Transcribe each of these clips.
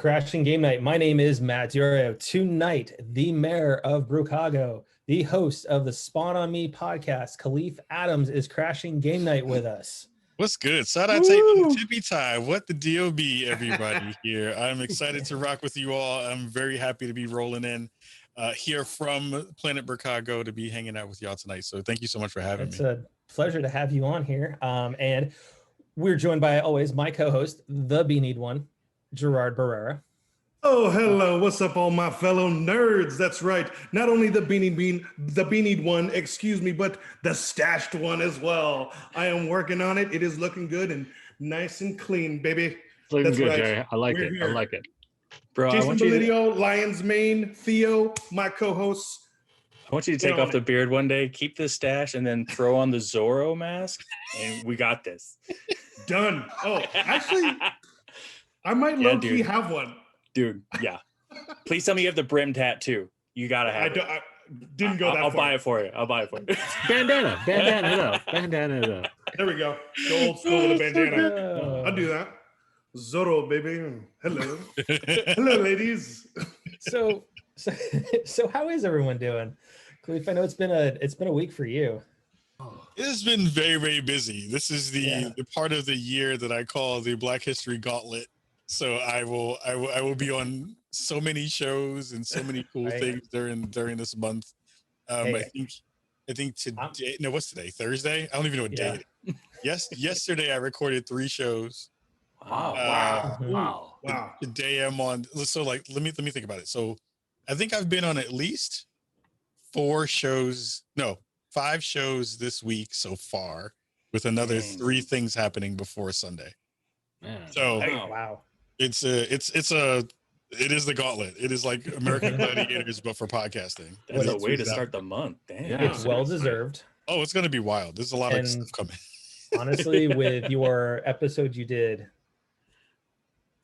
Crashing Game Night. My name is Matt Durio. Tonight, the mayor of Brookago, the host of the Spawn on Me podcast, Kahlief Adams, is crashing game night with us. What's good? Side-eye tape on the tippy tie. What the DOB, everybody here. I'm excited to rock with you all. I'm very happy to be rolling in here from Planet Brookago to be hanging out with y'all tonight. So thank you so much for having me. It's a pleasure to have you on here. And we're joined by, always, my co-host, the Beanied one, Gerard Barrera. Oh, hello. What's up, all my fellow nerds? That's right. Not only the beanied one, excuse me, but the stashed one as well. I am working on it. It is looking good and nice and clean, baby. It's looking That's good, right. Jay. I like it. Here. I like it. Bro, Jason I want you Belidio, Lion's Mane, Theo, my co-hosts. I want you to take off the beard one day, keep the stash, and then throw on the Zorro mask, and we got this. Done. Oh, actually, I might low-key have one. Dude, yeah. Please tell me you have the brim tattoo. You gotta have it. I didn't go that far. I'll buy it for you. Bandana it up. There we go. Go old school with a bandana. I'll do that. Zorro, baby. Hello. Hello, ladies. So how is everyone doing? Kahlief, I know it's been a week for you. It has been very, very busy. This is the part of the year that I call the Black History Gauntlet. So I will be on so many shows and so many cool things during this month. I think today. No, what's today? Thursday? I don't even know what day it is. Yesterday I recorded 3 shows. Wow. Today I'm on. So let me think about it. So I think I've been on at least 5 shows this week so far, with another 3 things happening before Sunday. Man. So wow. It is the gauntlet. It is like American Gladiators, but for podcasting. That's a way to start the month. Damn. Yeah. It's well deserved. Oh, it's going to be wild. There's a lot of stuff coming. Honestly, with your episode you did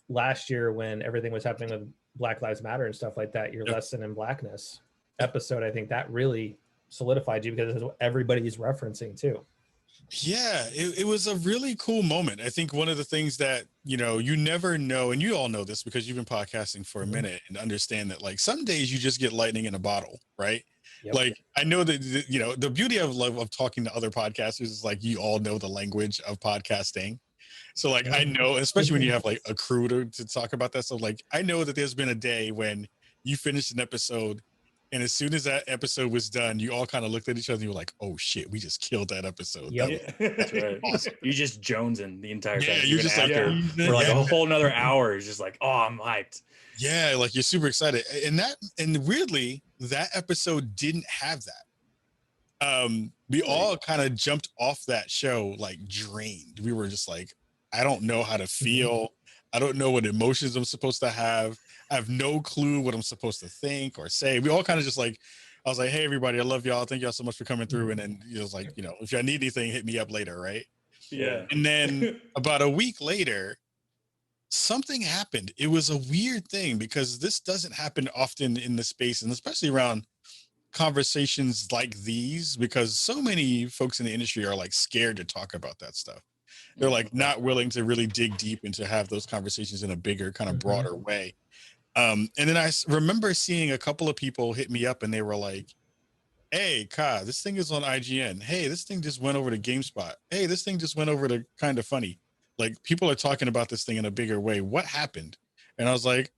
last year when everything was happening with Black Lives Matter and stuff like that, your lesson in blackness episode, I think that really solidified you because it's what everybody's referencing too. Yeah, it was a really cool moment. I think one of the things that, you never know, and you all know this because you've been podcasting for a minute and understand that, like, some days you just get lightning in a bottle, right? Yep. Like, I know that, the beauty of talking to other podcasters is, like, you all know the language of podcasting. So, like, I know, especially when you have, like, a crew to talk about that stuff, like, I know that there's been a day when you finished an episode, and as soon as that episode was done, you all kind of looked at each other and you were like, oh shit, we just killed that episode. Yep. That's right. Awesome. You just jonesing the entire time. You're just like, for like a whole nother hour. It's just like, oh, I'm hyped. Yeah, like you're super excited. And weirdly, that episode didn't have that. We all kind of jumped off that show like drained. We were just like, I don't know how to feel. I don't know what emotions I'm supposed to have. I have no clue what I'm supposed to think or say. We all kind of just like, I was like, hey, everybody, I love y'all. Thank y'all so much for coming through. And then it was like, if y'all need anything, hit me up later, right? Yeah. And then about a week later, something happened. It was a weird thing because this doesn't happen often in the space, and especially around conversations like these, because so many folks in the industry are like scared to talk about that stuff. They're like not willing to really dig deep and to have those conversations in a bigger, kind of broader way. And then I remember seeing a couple of people hit me up and they were like, hey, Ka, this thing is on IGN. Hey, this thing just went over to GameSpot. Hey, this thing just went over to Kind of Funny. Like, people are talking about this thing in a bigger way. What happened? And I was like,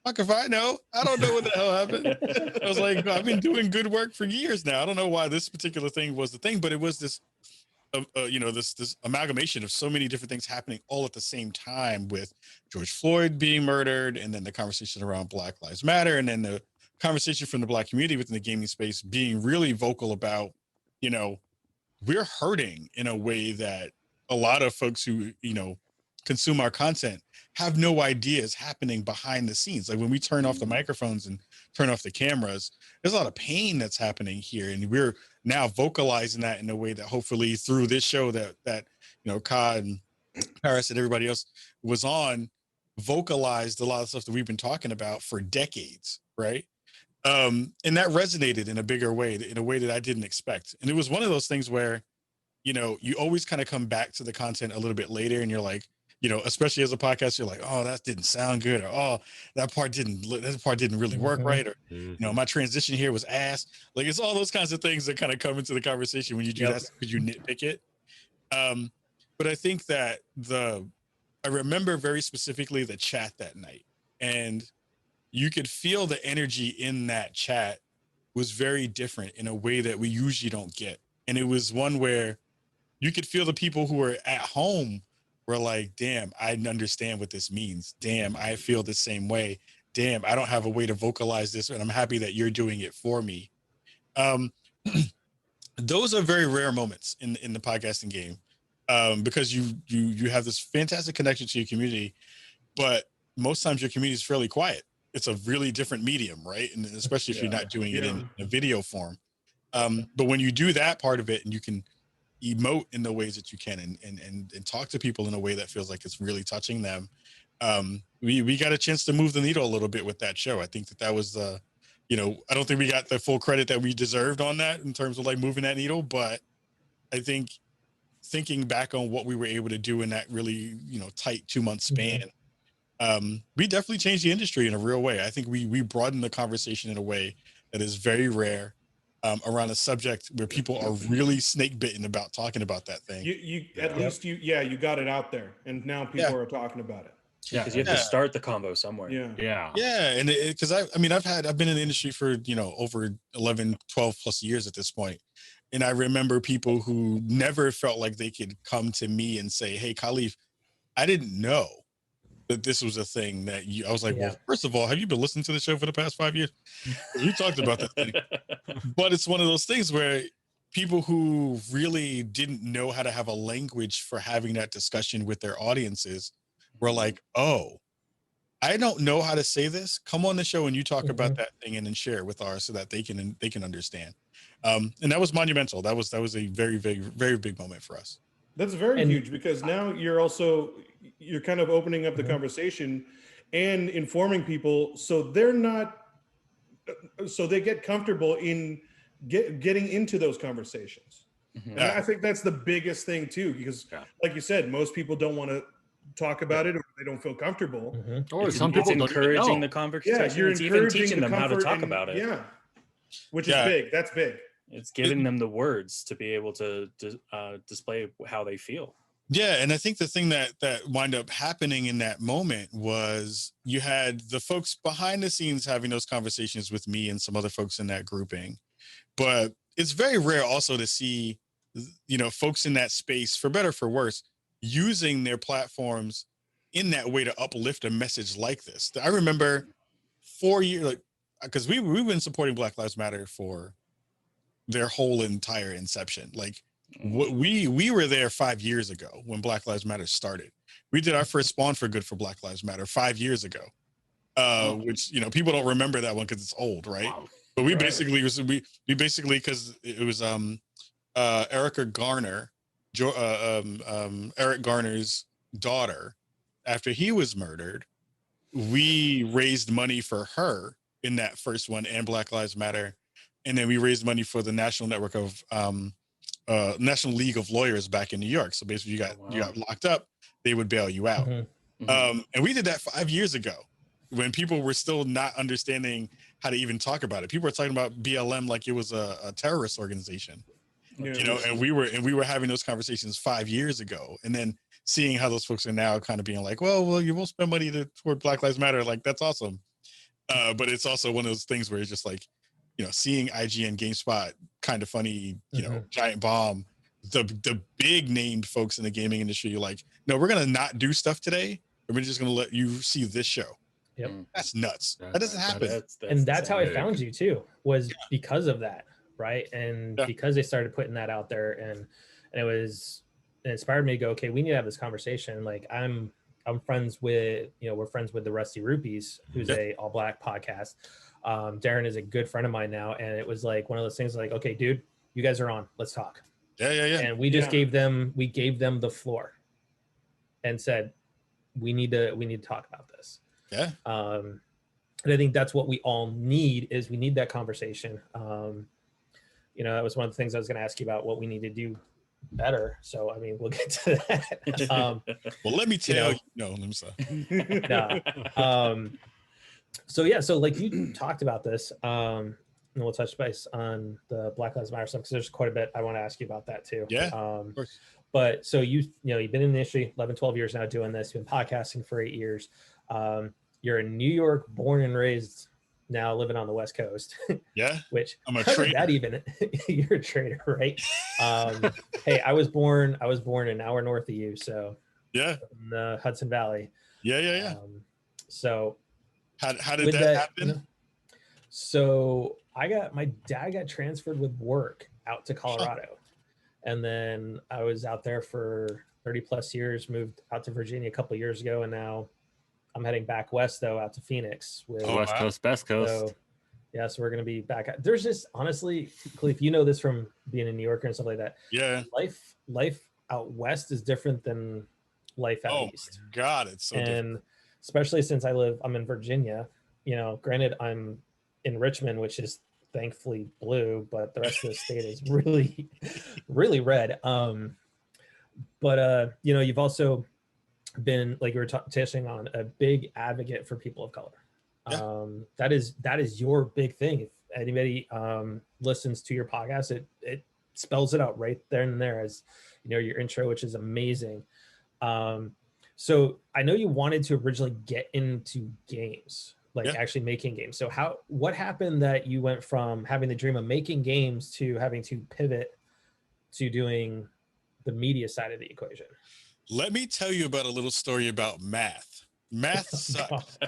fuck if I know. I don't know what the hell happened. I was like, I've been doing good work for years now. I don't know why this particular thing was the thing, but it was this this amalgamation of so many different things happening all at the same time, with George Floyd being murdered, and then the conversation around Black Lives Matter, and then the conversation from the Black community within the gaming space being really vocal about, we're hurting in a way that a lot of folks who, consume our content have no idea is happening behind the scenes. Like, when we turn off the microphones and turn off the cameras, there's a lot of pain that's happening here. And we're now vocalizing that in a way that hopefully through this show that Ka and Paris and everybody else was on, vocalized a lot of stuff that we've been talking about for decades, right? And that resonated in a bigger way, in a way that I didn't expect. And it was one of those things where, you always kind of come back to the content a little bit later and you're like, especially as a podcast, you're like, oh, that didn't sound good, or oh, that part didn't really work right, or my transition here was ass. Like, it's all those kinds of things that kind of come into the conversation when you do that, because you nitpick it. But I think that I remember very specifically the chat that night, and you could feel the energy in that chat was very different in a way that we usually don't get. And it was one where you could feel the people who were at home were like, damn, I understand what this means. Damn, I feel the same way. Damn, I don't have a way to vocalize this, and I'm happy that you're doing it for me. Those are very rare moments in the podcasting game, because you have this fantastic connection to your community, but most times your community is fairly quiet. It's a really different medium, right? And especially if you're not doing it in a video form. But when you do that part of it, and you can emote in the ways that you can, and talk to people in a way that feels like it's really touching them, we got a chance to move the needle a little bit with that show. I think that was I don't think we got the full credit that we deserved on that in terms of like moving that needle, but I think thinking back on what we were able to do in that really tight 2-month span, we definitely changed the industry in a real way. I think we broadened the conversation in a way that is very rare, around a subject where people are really snake bitten about talking about that thing. You at least you got it out there, and now people are talking about it. Yeah, because you have to start the combo somewhere. Yeah, and because I've been in the industry for over 11, 12 plus years at this point, and I remember people who never felt like they could come to me and say, "Hey, Kahlief, I didn't know that this was a thing that you." I was like, "Well, first of all, have you been listening to the show for the past 5 years? We talked about that thing." But it's one of those things where people who really didn't know how to have a language for having that discussion with their audiences were like, "Oh, I don't know how to say this. Come on the show and you talk about that thing, and then share it with ours so that they can understand." And that was monumental. That was a very, very, very big moment for us. That's very huge, because now you're kind of opening up the conversation and informing people, so they get comfortable in getting into those conversations. And I think that's the biggest thing too, because like you said, most people don't want to talk about it, or they don't feel comfortable. Or some people it's encouraging the conversation. Yeah, you're it's even encouraging teaching them how to talk and, about it. Yeah, which is big. That's big. It's giving them the words to be able to display how they feel. Yeah, and I think the thing that wound up happening in that moment was you had the folks behind the scenes having those conversations with me and some other folks in that grouping. But it's very rare also to see, folks in that space, for better or for worse, using their platforms in that way to uplift a message like this. I remember 4 years, because we've been supporting Black Lives Matter for their whole entire inception. Like, we were there 5 years ago when Black Lives Matter started. We did our first Spawn for Good for Black Lives Matter 5 years ago, which people don't remember that one because it's old, right? But we basically because it was Erica Garner, Eric Garner's daughter. After he was murdered, we raised money for her in that first one and Black Lives Matter, and then we raised money for the National Network of National League of Lawyers back in New York. So basically, you got locked up, they would bail you out. And we did that 5 years ago when people were still not understanding how to even talk about it. People were talking about BLM like it was a terrorist organization, and we were having those conversations 5 years ago, and then seeing how those folks are now kind of being like, well, you won't spend money toward Black Lives Matter. Like, that's awesome. But it's also one of those things where it's just like, seeing IGN, GameSpot, Kind of Funny, Giant Bomb, the big named folks in the gaming industry, you're like, no, we're going to not do stuff today. And we're just going to let you see this show. Yep. That's nuts. That doesn't happen. That's how I found you too, was because of that. Right. And because they started putting that out there, and it inspired me to go, okay, we need to have this conversation. Like, I'm friends with, we're friends with the Rusty Rupees, who's a all black podcast. Darren is a good friend of mine now. And it was like one of those things like, okay, dude, you guys are on, let's talk. Yeah. And we just gave them the floor and said, we need to talk about this. Yeah. And I think that's what we all need, is we need that conversation. That was one of the things I was going to ask you about, what we need to do better. So I mean, we'll get to that. Well, let me tell you. No, I'm sorry. So yeah, so like you talked about this, and we'll touch base on the Black Lives Matter stuff because there's quite a bit I want to ask you about that too. Yeah, of course. But so you've been in the industry 11, 12 years now doing this. You've been podcasting for 8 years. You're in New York, born and raised, now living on the West Coast. Yeah. Which I'm a trader. That even you're a trader, right? Hey, I was born an hour north of you, so yeah, in the Hudson Valley. Yeah. So how did that happen? So my dad got transferred with work out to Colorado. And then I was out there for 30 plus years, moved out to Virginia a couple of years ago. And now I'm heading back west though, out to Phoenix with West Coast, Best Coast. So, yeah. So we're going to be back. There's just honestly, Kahlief, you know this from being in New York and stuff like that. Yeah. Life out west is different than life out east. God, it's so different. Especially since I'm in Virginia, granted I'm in Richmond, which is thankfully blue, but the rest of the state is really, really red. But you've also been, like you were touching on, a big advocate for people of color. Yeah. That is your big thing. If anybody listens to your podcast, it spells it out right there and there, as your intro, which is amazing. So I know you wanted to originally get into games, actually making games. So what happened that you went from having the dream of making games to having to pivot to doing the media side of the equation? Let me tell you about a little story about math. Math sucks.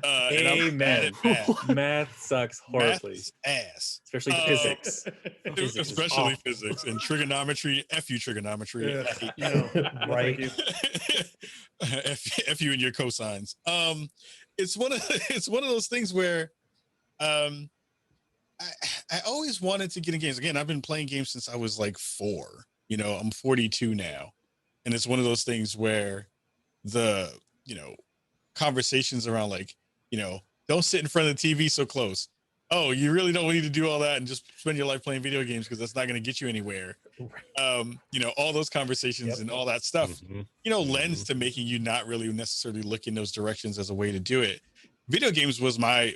Amen. Math sucks horribly. Math ass. Especially physics. Especially physics and trigonometry. F you, trigonometry. Right. F you and your cosines. It's one of those things where I always wanted to get in games. Again, I've been playing games since I was like 4. I'm 42 now. And it's one of those things where the, conversations around don't sit in front of the TV so close. Oh, you really don't need to do all that and just spend your life playing video games because that's not going to get you anywhere. All those conversations and all that stuff, lends to making you not really necessarily look in those directions as a way to do it. Video games was my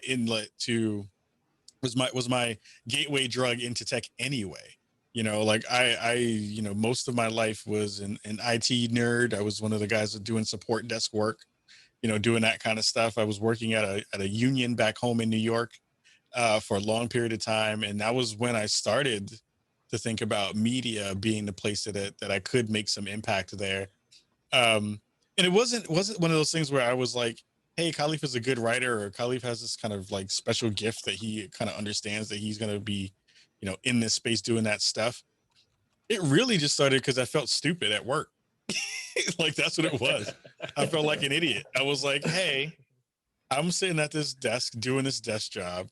inlet to, was my gateway drug into tech anyway. I most of my life was an IT nerd. I was one of the guys doing support desk work, doing that kind of stuff. I was working at a union back home in New York for a long period of time. And that was when I started to think about media being the place that I could make some impact there. And it wasn't one of those things where I was like, hey, Kahlief is a good writer, or Kahlief has this kind of like special gift that he kind of understands that he's going to be, in this space doing that stuff. It really just started because I felt stupid at work. That's what it was. I felt like an idiot. I was like, hey, I'm sitting at this desk doing this desk job,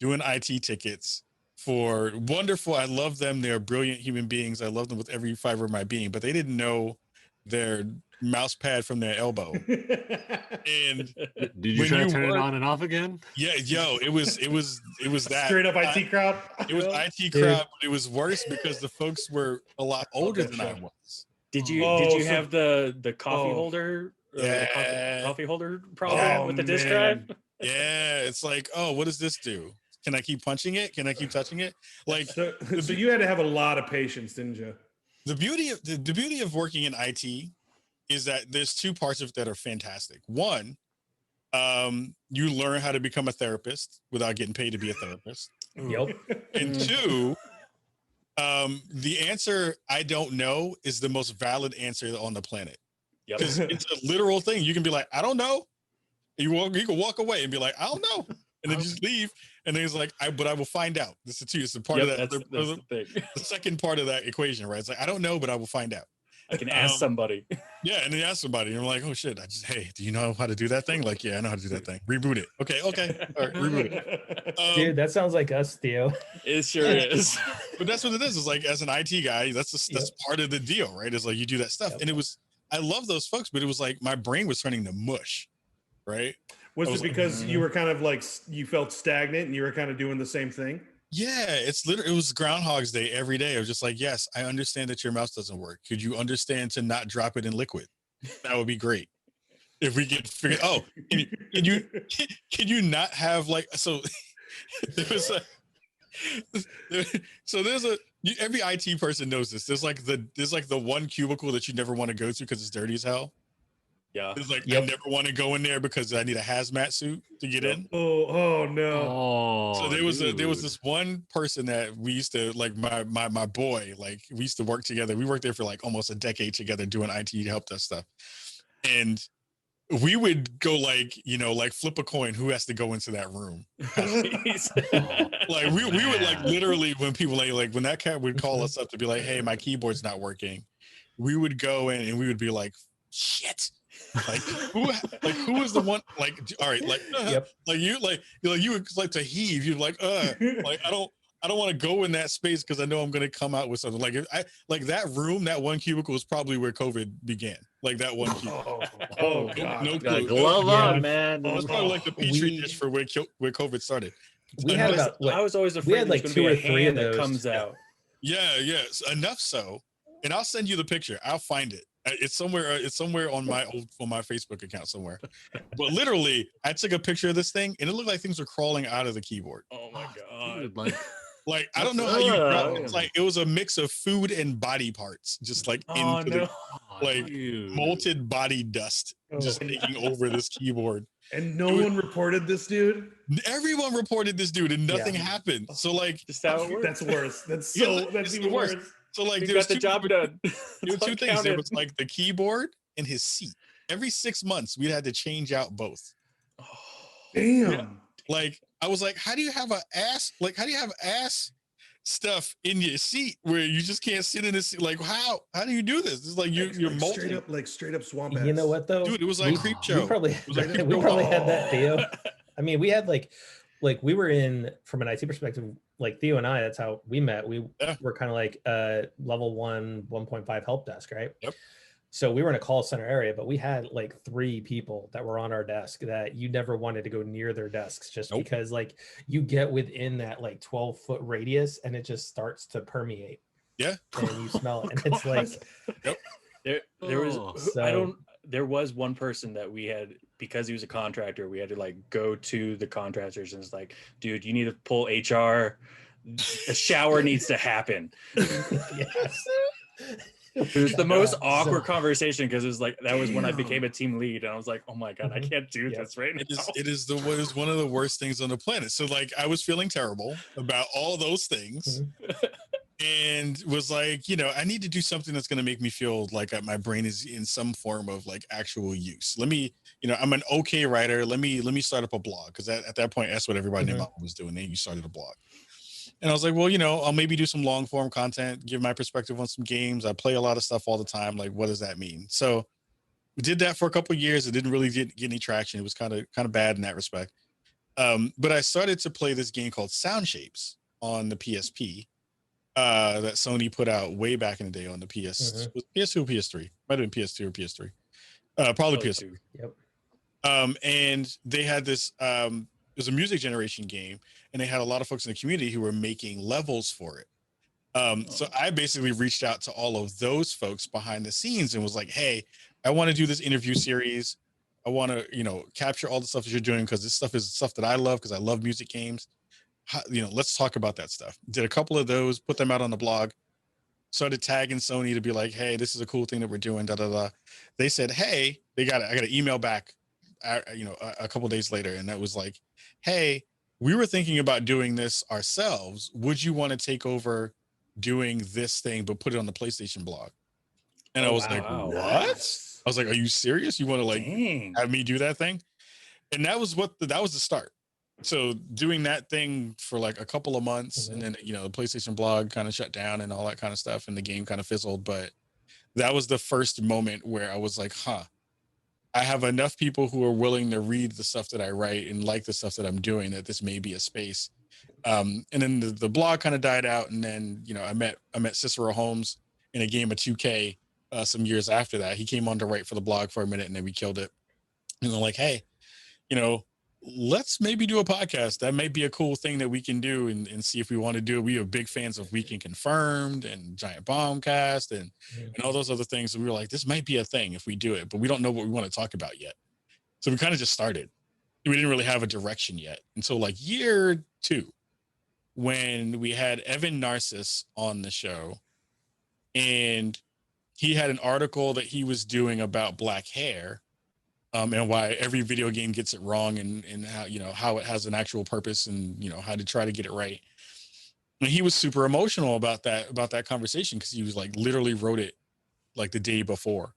doing IT tickets for wonderful. I love them. They're brilliant human beings. I love them with every fiber of my being, but they didn't know their mouse pad from their elbow. And did you try to turn it on and off again? Yeah, it was that straight up IT crowd. It was IT crowd, but it was worse because the folks were a lot older than I was. Did you have the coffee holder? The coffee holder problem with the disk drive? Yeah, it's like, oh, what does this do? Can I keep punching it? Can I keep touching it? So you had to have a lot of patience, didn't you? The beauty of working in IT is that there's 2 parts of it that are fantastic. One, you learn how to become a therapist without getting paid to be a therapist. Yep. And 2, the answer I don't know is the most valid answer on the planet. Because it's a literal thing. You can be like, I don't know. You can walk away and be like, I don't know. And then just leave. And then he's like, but I will find out. This is it's a part of that. That's the thing. The second part of that equation, right? It's like, I don't know, but I will find out. I can ask somebody. Yeah, and then you ask somebody, and I'm like, oh shit, hey, do you know how to do that thing? Like, yeah, I know how to do that thing. Reboot it. Okay. All right, reboot it. Dude, that sounds like us, Theo. It sure is. But that's what it is. It's like, as an IT guy, that's part of the deal, right? It's like you do that stuff. And I love those folks, but it was like my brain was turning to mush, right? Was it because you were kind of like, you felt stagnant and you were kind of doing the same thing? Yeah, it's literally, it was Groundhog's Day every day. I was just like, yes, I understand that your mouse doesn't work. Could you understand to not drop it in liquid? That would be great. If we could figure, oh, can you can you not have like, so there was a so there's a every IT person knows this. There's like the one cubicle that you never want to go to because it's dirty as hell. Yeah. It's like I never want to go in there because I need a hazmat suit to get in. Oh no. Oh, So there was this one person that we used to, like, my boy, like, we used to work together. We worked there for like almost a decade together doing IT help desk stuff. And we would go, like, you know, like flip a coin who has to go into that room. Like we would, like, literally, when people like when that cat would call us up to be like, hey, my keyboard's not working, we would go in and we would be like, shit. Like who is the one, like, all right, like like you would like to heave, you're like like I don't want to go in that space because I know I'm going to come out with something. Like, if I like that room, that one cubicle is probably where COVID began. Like that one cubicle. God. No clue. Glove on, man. It was probably like the petri dish for where COVID started. We had about, I was always afraid we had like 2 or 3 of those that comes out. Yeah, enough so, and I'll send you the picture. I'll find it. It's somewhere. It's somewhere on my Facebook account somewhere. But literally, I took a picture of this thing, and it looked like things were crawling out of the keyboard. Oh my god! Dude, like I don't know how you. It's like it was a mix of food and body parts, just like into the like molted body dust, just taking over this keyboard. And no one reported this dude? Everyone reported this dude, and nothing happened. So, like, just how it works. That's worse. That's even worse. So, like, there was the job done. There were 2 things. There was like the keyboard and his seat. Every 6 months, we had to change out both. Oh, damn. Yeah. Like, I was like, how do you have ass stuff in your seat where you just can't sit in a seat? Like, how do you do this? It's like you're molting. straight up swamp ass. You know what though? Dude, it was like creep show. We probably had that, Theo. I mean, we had like we were in, from an IT perspective, like Theo and I, that's how we met. We were kind of like level 1, 1.5 help desk, right? Yep. So we were in a call center area, but we had like 3 people that were on our desk that you never wanted to go near their desks, just because like you get within that like 12-foot radius and it just starts to permeate. Yeah. And you smell it. And it's like, there was one person that we had, because he was a contractor, we had to like go to the contractors and it's like, dude, you need to pull HR. A shower needs to happen. Yes. It was the most awkward conversation because it was like, that was when I became a team lead, and I was like, oh my god, I can't do this right now. It is one of the worst things on the planet. So, like, I was feeling terrible about all those things. And was like, you know, I need to do something that's going to make me feel like my brain is in some form of like actual use. Let me, you know, I'm an okay writer. Let me start up a blog, because at that point, that's what everybody in my mom was doing. You started a blog. And I was like, well, you know, I'll maybe do some long form content, give my perspective on some games. I play a lot of stuff all the time. Like, what does that mean? So we did that for a couple of years. It didn't really get any traction. It was kind of bad in that respect. But I started to play this game called Sound Shapes on the PSP that Sony put out way back in the day on the PS2 or PS3. Might have been PS2 or PS3. Probably PS2. Yep. And they had this, it was a music generation game, and they had a lot of folks in the community who were making levels for it. So I basically reached out to all of those folks behind the scenes and was like, hey, I want to do this interview series. I want to, you know, capture all the stuff that you're doing, because this stuff is stuff that I love, because I love music games. You know, let's talk about that stuff. Did a couple of those, put them out on the blog, started tagging Sony to be like, hey, this is a cool thing that we're doing, da da da. They said, hey, I got an email back, you know, a couple of days later, and that was like, hey, we were thinking about doing this ourselves. Would you want to take over doing this thing, but put it on the PlayStation blog? And I was like, what? I was like, are you serious? You want to like have me do that thing? And that was that was the start. So doing that thing for like a couple of months, and then, you know, the PlayStation blog kind of shut down and all that kind of stuff, and the game kind of fizzled. But that was the first moment where I was like, I have enough people who are willing to read the stuff that I write and like the stuff that I'm doing, that this may be a space. And then the blog kind of died out. And then, you know, I met Cicero Holmes in a game of 2K some years after that. He came on to write for the blog for a minute, and then we killed it. And they're like, hey, you know, let's maybe do a podcast. That might be a cool thing that we can do and see if we want to do it. We are big fans of Weekend Confirmed and Giant Bombcast and all those other things. And we were like, this might be a thing if we do it, but we don't know what we want to talk about yet. So we kind of just started. We didn't really have a direction yet until like year 2, when we had Evan Narciss on the show, and he had an article that he was doing about black hair. And why every video game gets it wrong, and how, how it has an actual purpose, and how to try to get it right. And he was super emotional about that conversation, because he was like literally wrote it like the day before.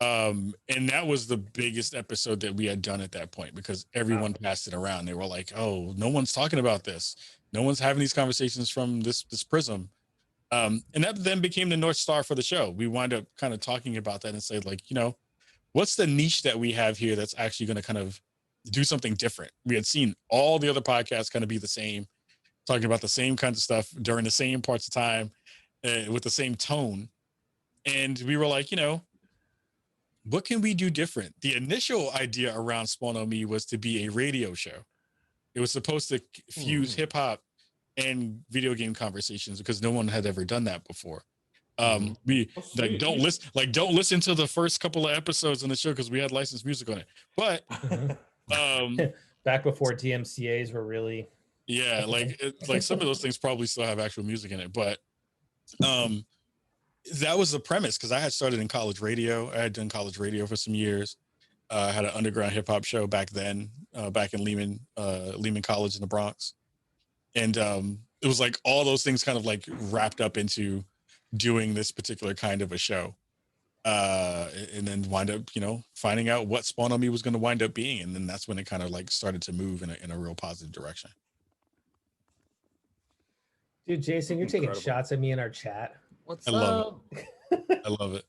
And that was the biggest episode that we had done at that point, because everyone passed it around. They were like, "Oh, no one's talking about this. No one's having these conversations from this prism." And that then became the North Star for the show. We wind up kind of talking about that and say, like, what's the niche that we have here that's actually going to kind of do something different? We had seen all the other podcasts kind of be the same, talking about the same kinds of stuff during the same parts of time, with the same tone. And we were like, what can we do different? The initial idea around Spawn on Me was to be a radio show. It was supposed to fuse hip hop and video game conversations, because no one had ever done that before. We don't listen to the first couple of episodes on the show, because we had licensed music on it. But back before DMCAs were really like some of those things probably still have actual music in it. But that was the premise, because I had started in college radio. I had done college radio for some years. I had an underground hip hop show back then, back in Lehman College in the Bronx, and it was like all those things kind of like wrapped up into doing this particular kind of a show, and then wind up finding out what Spawn on Me was going to wind up being, and then that's when it kind of like started to move in a real positive direction. Dude, Jason, you're taking shots at me in our chat. What's I up? love it. I love it.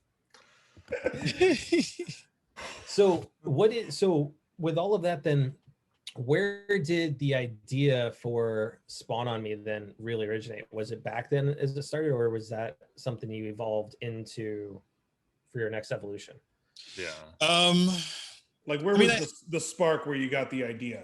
So with all of that, then where did the idea for Spawn on Me then really originate? Was it back then as it started, or was that something you evolved into for your next evolution? Yeah. Like, where was the spark where you got the idea?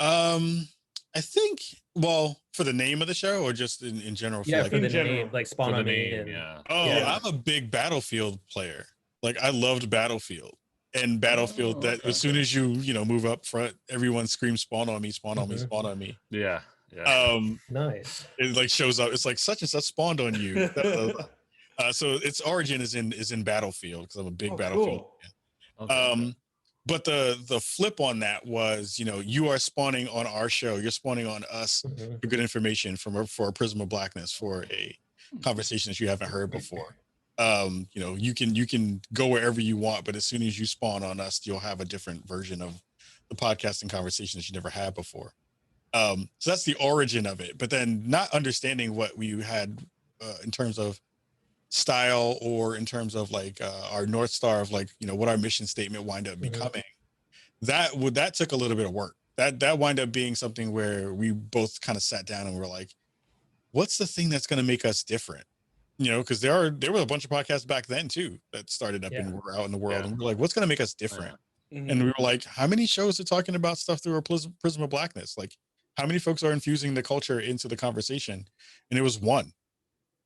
I think, well, for the name of the show, or just in general? Yeah, for the general. name, like Spawn on Me. Name, And, yeah. I'm a big Battlefield player. Like, I loved Battlefield. And Battlefield, as soon as you move up front, everyone screams "Spawn on me, Spawn on me, Spawn on me." Yeah. Nice. It like shows up. It's like such and such spawned on you. So its origin is in Battlefield, because I'm a big Battlefield fan. Okay. But the flip on that was, you are spawning on our show. You're spawning on us for good information, for a prism of blackness, for a conversation that you haven't heard before. You can go wherever you want, but as soon as you spawn on us, you'll have a different version of the podcasting conversation that you never had before. So that's the origin of it. But then not understanding what we had in terms of style, or in terms of like our North Star of like, what our mission statement wind up becoming, that took a little bit of work. That wind up being something where we both kind of sat down and we're like, what's the thing that's going to make us different? Because there were a bunch of podcasts back then too that started up and were out in the world, and we're like, what's going to make us different? And we were like, how many shows are talking about stuff through a prism of blackness? Like, how many folks are infusing the culture into the conversation? And it was one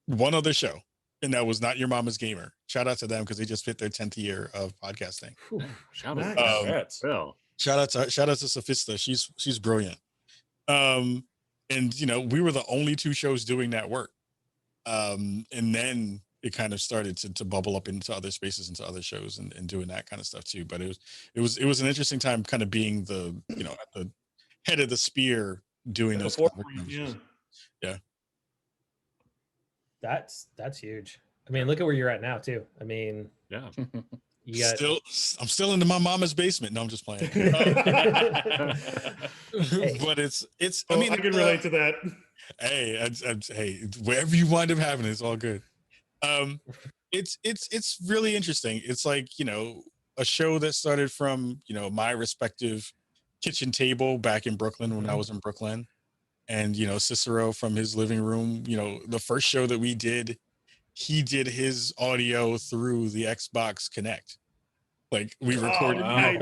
other show, and that was Not Your Mama's Gamer. Shout out to them, because they just hit their 10th year of podcasting. Shout Nice. out. Shout out to Sophista. She's brilliant. And we were the only 2 shows doing that work. And then it kind of started to bubble up into other spaces, into other shows, and doing that kind of stuff too. But it was an interesting time, kind of being the at the head of the spear, doing those kind of conversations. Yeah. That's huge. I mean, look at where you're at now too. I mean, Yeah. you got I'm still into my mama's basement. No, I'm just playing. But it's I mean, I can relate to that. Hey, hey, wherever you wind up having it, it's all good. It's really interesting. It's like, a show that started from, my respective kitchen table back in Brooklyn when I was in Brooklyn, and, Cicero from his living room. The first show that we did, he did his audio through the Xbox Connect. Like we recorded, like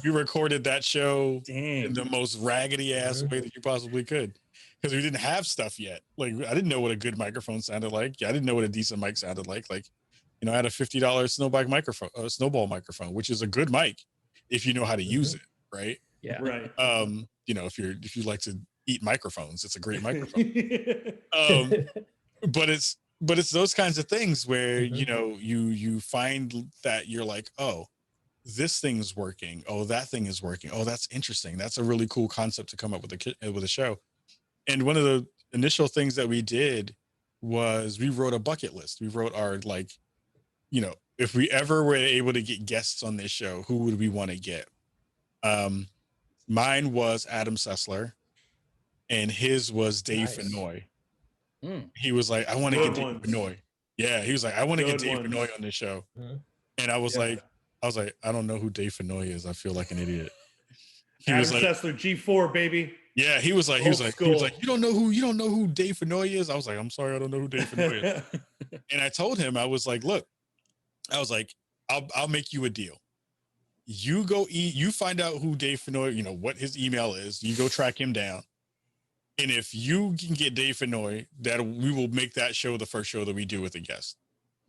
we recorded that show in the most raggedy ass way that you possibly could, because we didn't have stuff yet. Like I didn't know what a good microphone sounded like. I didn't know what a decent mic sounded like. Like, you know, I had a $50 snowball microphone, which is a good mic if you know how to use it, right? Yeah. Right. You know, if you like to eat microphones, it's a great microphone. But it's those kinds of things where you know you find that you're like, oh, this thing's working, oh, that thing is working, oh, that's interesting, that's a really cool concept to come up with a show. And one of the initial things that we did was we wrote a bucket list. We wrote our, like, you know, if we ever were able to get guests on this show, who would we want to get? Mine was Adam Sessler, and his was Dave Fennoy. He was like, I want to get Dave Fennoy. Yeah, he was like, I want to get Dave Fennoy on this show. And I was like, I don't know who Dave Fennoy is. I feel like an idiot. Adam Sessler, G4, baby. Yeah, he was like, you don't know who Dave Fennoy is? I was like, I'm sorry, I don't know who Dave Fennoy is. And I told him, I was like, look, I'll make you a deal. You go you find out who Dave Fennoy, you know, what his email is. You go track him down. And if you can get Dave Fennoy, that we will make that show the first show that we do with a guest.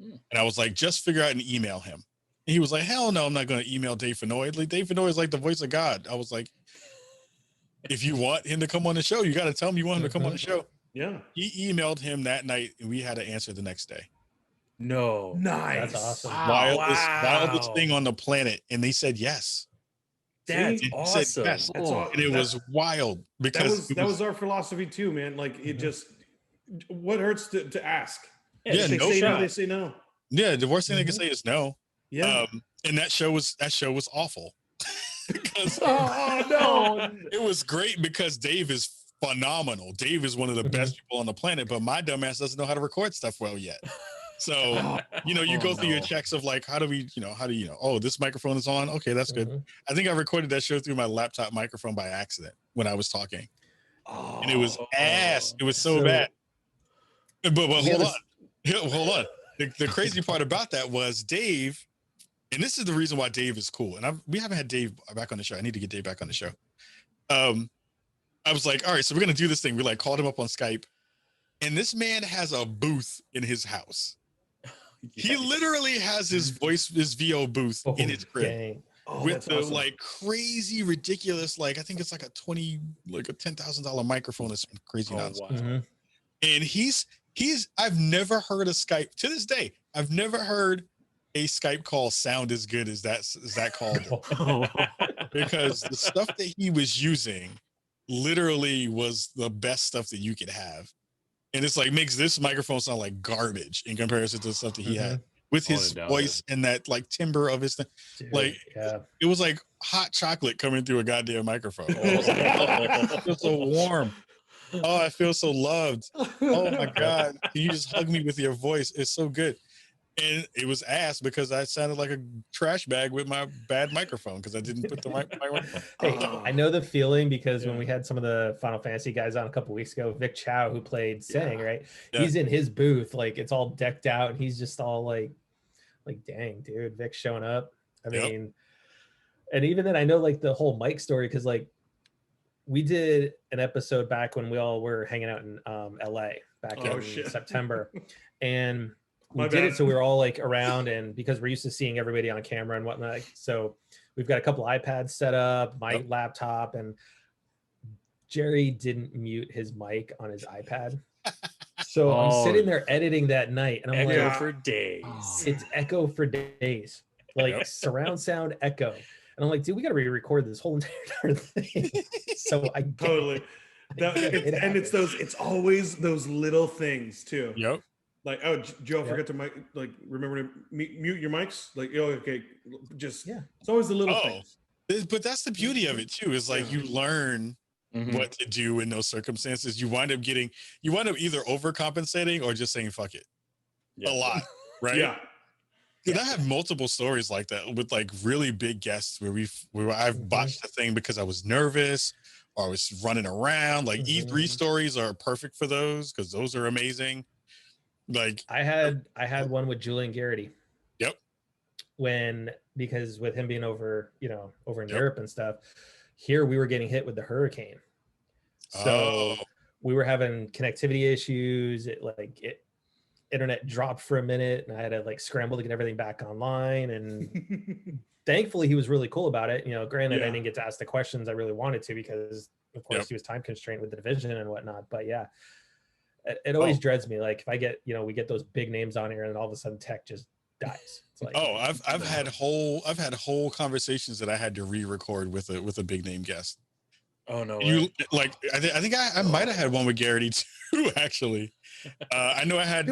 And I was like, just figure out and email him. And he was like, hell no, I'm not going to email Dave Fennoy. Like, Dave Fennoy is like the voice of God. I was like, if you want him to come on the show, you got to tell him you want him to come on the show. Yeah. He emailed him that night, and we had to answer the next day. No. Nice. That's awesome. Wildest thing on the planet. And they said yes. That's awesome. Said yes. And it was wild, because that was our philosophy too, man. Like, it just, what hurts to ask? Yeah, they no say shot. no, they say no. Yeah, the worst thing they can say is no. Yeah. And that show was awful. Because no, it was great because Dave is phenomenal. Dave is one of the best people on the planet, but my dumbass doesn't know how to record stuff well yet. So, you know, you go through your checks of like, how do you know, oh, this microphone is on. Okay, that's good. I think I recorded that show through my laptop microphone by accident when I was talking. And it was ass. It was so bad. But hold on. The crazy part about that was Dave, and this is the reason why Dave is cool. And we haven't had Dave back on the show. I need to get Dave back on the show. I was like, all right, so we're going to do this thing. We like called him up on Skype, and this man has a booth in his house. Yes. He literally has his VO booth in his crib with the awesome, like crazy, ridiculous, like I think it's like a $10,000 microphone or some crazy nonsense. Wow. And I've never heard a Skype to this day. I've never heard a Skype call sound as good as that call did. Because the stuff that he was using literally was the best stuff that you could have. And it's like makes this microphone sound like garbage in comparison to the stuff that he had with his voice and that like timbre of his thing. Like it was like hot chocolate coming through a goddamn microphone. I feel so warm. Oh, I feel so loved. Oh my God. Can you just hug me with your voice? It's so good. And it was ass because I sounded like a trash bag with my bad microphone because I didn't put the microphone. Hey, I know the feeling because when we had some of the Final Fantasy guys on a couple weeks ago, Vic Chow, who played Sang, right? Yeah. He's in his booth, like it's all decked out, and he's just all like dang, dude, Vic's showing up. I mean, and even then, I know like the whole mic story because like we did an episode back when we all were hanging out in LA back in September, and we did it so we were all like around, and because we're used to seeing everybody on camera and whatnot, so we've got a couple iPads set up, my laptop, and Jerry didn't mute his mic on his iPad. So I'm sitting there editing that night, and I'm echo for days. It's echo for days, like surround sound echo. And I'm like, dude, we got to re-record this whole entire thing. So I totally. It's always those little things too. Yep. Like, oh, Joe, forget to remember to mute your mics. Like, oh, okay, just it's always the little things. But that's the beauty of it too. Is like you learn what to do in those circumstances. You wind up either overcompensating or just saying fuck it a lot, right? Yeah. Because I have multiple stories like that with like really big guests where I've botched a thing because I was nervous or I was running around. Like E3 stories are perfect for those because those are amazing. Like I had one with Julian Garrity. Yep. because with him being over in Yep. Europe and stuff, here we were getting hit with the hurricane. So we were having connectivity issues. Internet dropped for a minute, and I had to like scramble to get everything back online. And thankfully, he was really cool about it. Granted, I didn't get to ask the questions I really wanted to because, of course, he was time constrained with the division and whatnot. But yeah, it always dreads me. Like if I get, we get those big names on here, and all of a sudden tech just dies. It's like, I've had whole conversations that I had to re-record with a big name guest. Oh no! I think I might have had one with Garrity too. Actually, I know I had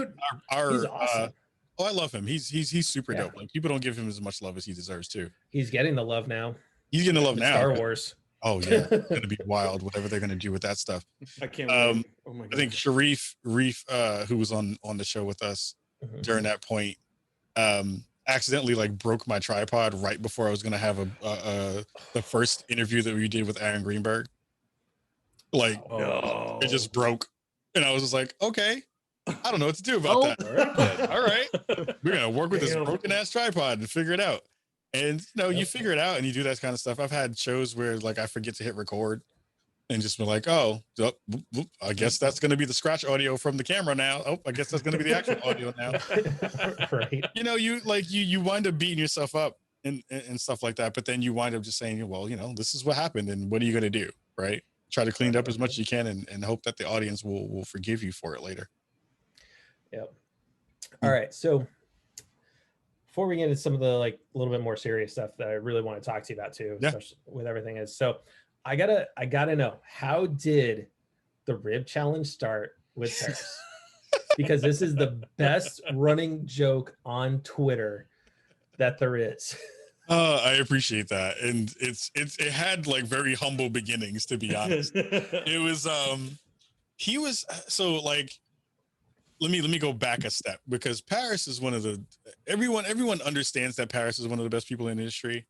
our. He's awesome. I love him. He's super dope. Like people don't give him as much love as he deserves too. He's getting the love now. He's getting the love now. Star Wars. Oh yeah, it's gonna be wild. Whatever they're gonna do with that stuff. I can't wait. Oh my God. I think Sharif, who was on the show with us during that point, accidentally like broke my tripod right before I was gonna have the first interview that we did with Aaron Greenberg. Like it just broke, and I was just like, okay, I don't know what to do about that. All right, we're gonna work with this broken ass tripod and figure it out. And you figure it out and you do that kind of stuff. I've had shows where like I forget to hit record and just be like, I guess that's going to be the scratch audio from the camera now. Oh, I guess that's going to be the actual audio now. Right. You wind up beating yourself up and stuff like that. But then you wind up just saying, well, this is what happened. And what are you going to do? Right. Try to clean it up as much as you can and hope that the audience will forgive you for it later. Yep. All right. So before we get into some of the like a little bit more serious stuff that I really want to talk to you about too, especially with everything is, so I gotta know, how did the rib challenge start with Paris? Because this is the best running joke on Twitter that there is. I appreciate that, and it had like very humble beginnings, to be honest. It was he was so like. Let me go back a step, because Paris is one of the everyone understands that Paris is one of the best people in the industry,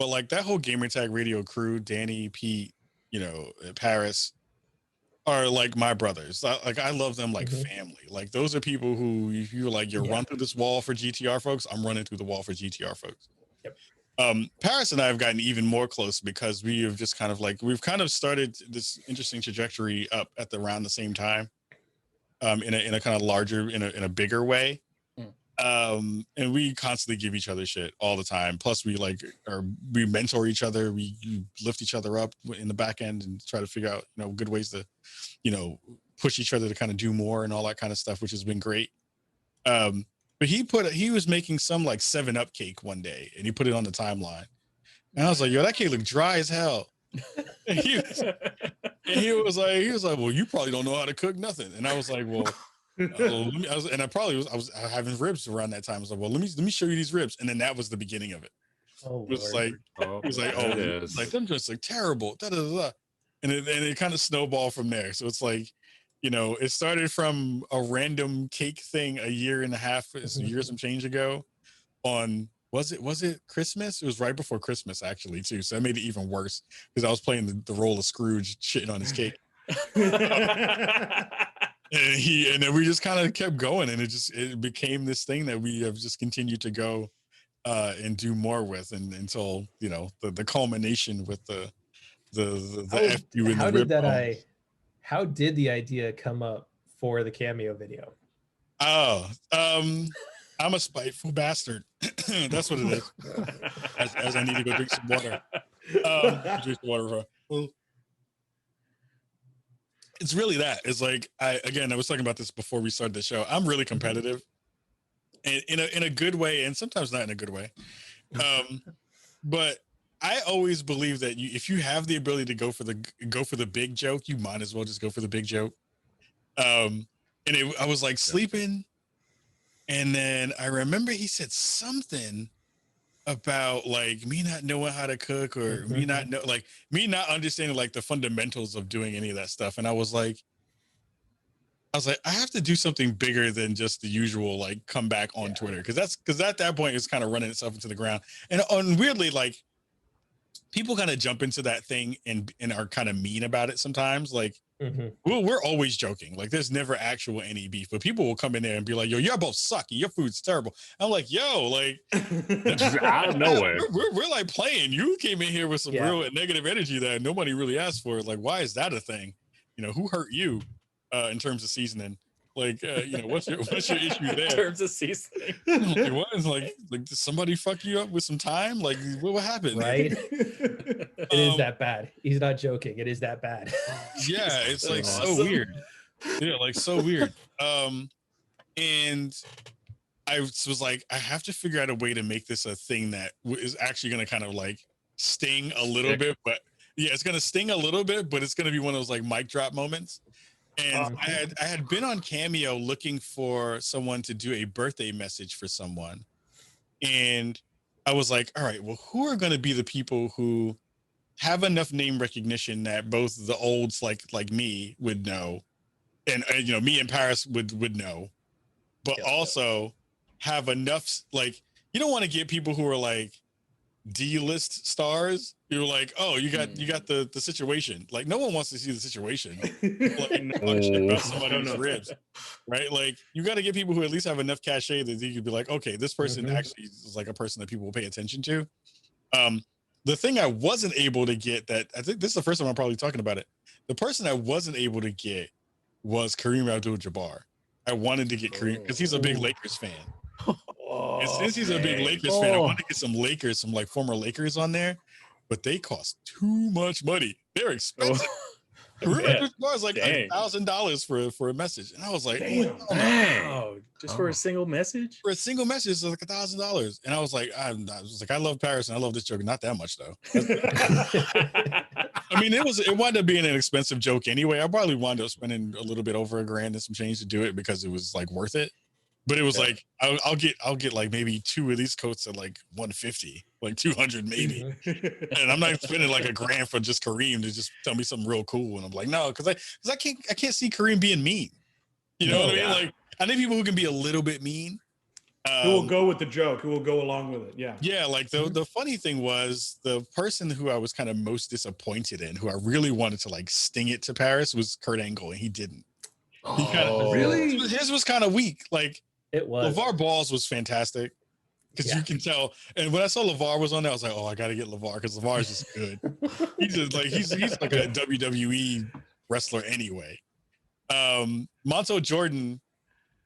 but like that whole Gamertag Radio crew, Danny, Pete, Paris, are like my brothers. I love them like family. Like those are people who, if you're like run through this wall for GTR folks, I'm running through the wall for GTR folks. Yep. Paris and I have gotten even more close because we have just we've kind of started this interesting trajectory up at around the same time. In a kind of larger, in a bigger way. And we constantly give each other shit all the time. Plus we mentor each other. We lift each other up in the back end and try to figure out, good ways to, push each other to kind of do more and all that kind of stuff, which has been great. But he was making some like 7-Up cake one day and he put it on the timeline. And I was like, yo, that cake looked dry as hell. And he was like, well, you probably don't know how to cook nothing. And I was like, well, I was having ribs around that time. I was like, well, let me show you these ribs. And then that was the beginning of it. It was like, them just like terrible. Da, da, da, da. And it kind of snowballed from there. So it's like, it started from a random cake thing a year and a half, some change ago on, was it Christmas? It was right before Christmas, actually, too. So that made it even worse because I was playing the role of Scrooge shitting on his cake. and then we just kind of kept going, and it became this thing that we have just continued to go and do more with, and until the culmination with the FU and the rip. How did the idea come up for the cameo video? I'm a spiteful bastard. That's what it is. As I need to go drink some water. Drink water. It's really that. It's like I was talking about this before we started the show. I'm really competitive, and in a good way, and sometimes not in a good way. But I always believe that if you have the ability to go for the big joke, you might as well just go for the big joke. I was like sleeping. And then I remember he said something about like me not knowing how to cook or me not understanding like the fundamentals of doing any of that stuff. And I was like, I have to do something bigger than just the usual like come back on Twitter, because at that point it's kind of running itself into the ground. And weirdly, like people kind of jump into that thing and are kind of mean about it sometimes. Like Well, we're always joking. Like, there's never actual any beef, but people will come in there and be like, "Yo, you're both sucky. Your food's terrible." I'm like, "Yo, like, Just out of nowhere. we're like playing. You came in here with some Yeah. real negative energy that nobody really asked for. Like, why is that a thing? Who hurt you in terms of seasoning? Like, what's your issue there? In terms of seasoning. Like, what is like did somebody fuck you up with some time? Like, what happened? Right? It is that bad. He's not joking. It is that bad. Yeah, it's like so awesome. weird. Yeah, like so weird. And I was like, I have to figure out a way to make this a thing that is actually going to kind of like sting a little bit, but yeah, it's going to sting a little bit, but it's going to be one of those like mic drop moments. And I had been on Cameo looking for someone to do a birthday message for someone. And I was like, all right, well, who are going to be the people who have enough name recognition that both the olds like me would know, and me and Paris would know, but also have enough, like, you don't want to get people who are like D-list stars. You're like, oh, you got the situation. Like, no one wants to see the situation. Like, shit about somebody's ribs, right? Like, you got to get people who at least have enough cachet that you could be like, okay, this person actually is like a person that people will pay attention to. The thing I wasn't able to get, that I think this is the first time I'm probably talking about it. The person I wasn't able to get was Kareem Abdul-Jabbar. I wanted to get Kareem because he's a big Lakers fan. And since he's a big Lakers fan, I wanted to get some like former Lakers on there, but they cost too much money. They're expensive. Kareem Abdul-Jabbar is like $1,000 for a message, and I was like, oh, just for a single message? For a single message, it's like $1,000, and I was like, I love Paris and I love this joke, not that much though. I mean, it wound up being an expensive joke anyway. I probably wound up spending a little bit over $1,000 and some change to do it because it was like worth it. But it was like, I'll get like maybe 2 of these coats at like 150, like 200 maybe. And I'm not spending like $1,000 for just Kareem to just tell me something real cool. And I'm like, no, because I can't see Kareem being mean. You know what I mean? Like, I need people who can be a little bit mean. Who will go with the joke? Who will go along with it? Yeah. Yeah. Like the funny thing was, the person who I was kind of most disappointed in, who I really wanted to like sting it to Paris, was Kurt Angle, and he didn't. Really? His was kind of weak. Like, it was. LeVar Ball's was fantastic because you can tell. And when I saw LeVar was on there, I was like, oh, I got to get LeVar because LeVar is just good. He's just like he's like a WWE wrestler anyway. Montel Jordan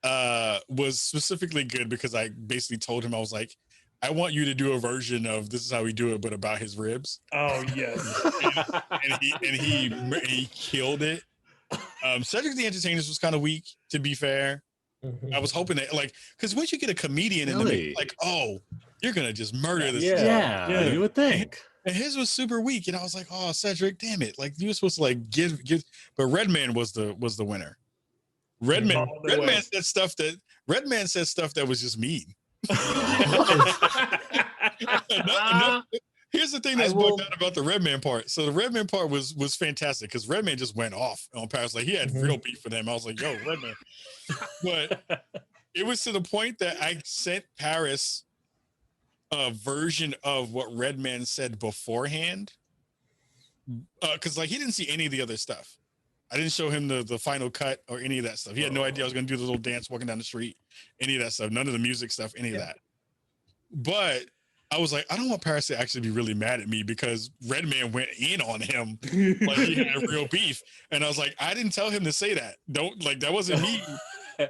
was specifically good because I basically told him, I was like, I want you to do a version of This Is How We Do It, but about his ribs. Oh yes. and he killed it. Cedric the Entertainer's was kind of weak, to be fair. I was hoping that, like, because once you get a comedian in the mix, like, oh, you're gonna just murder this. Yeah, you would think. And his was super weak, and I was like, oh, Cedric, damn it! Like, you were supposed to like give. But Redman was the winner. Redman said stuff that was just mean. Here's the thing that's bugged out about the Redman part. So the Redman part was fantastic because Redman just went off on Paris. Like, he had real beef for them. I was like, yo, Redman. But it was to the point that I sent Paris a version of what Redman said beforehand. Because like, he didn't see any of the other stuff. I didn't show him the final cut or any of that stuff. He had no idea I was going to do the little dance walking down the street, any of that stuff, none of the music stuff, any of that. But I was like, I don't want Paris to actually be really mad at me because Redman went in on him like he had real beef. And I was like, I didn't tell him to say that. Don't, like, that wasn't me.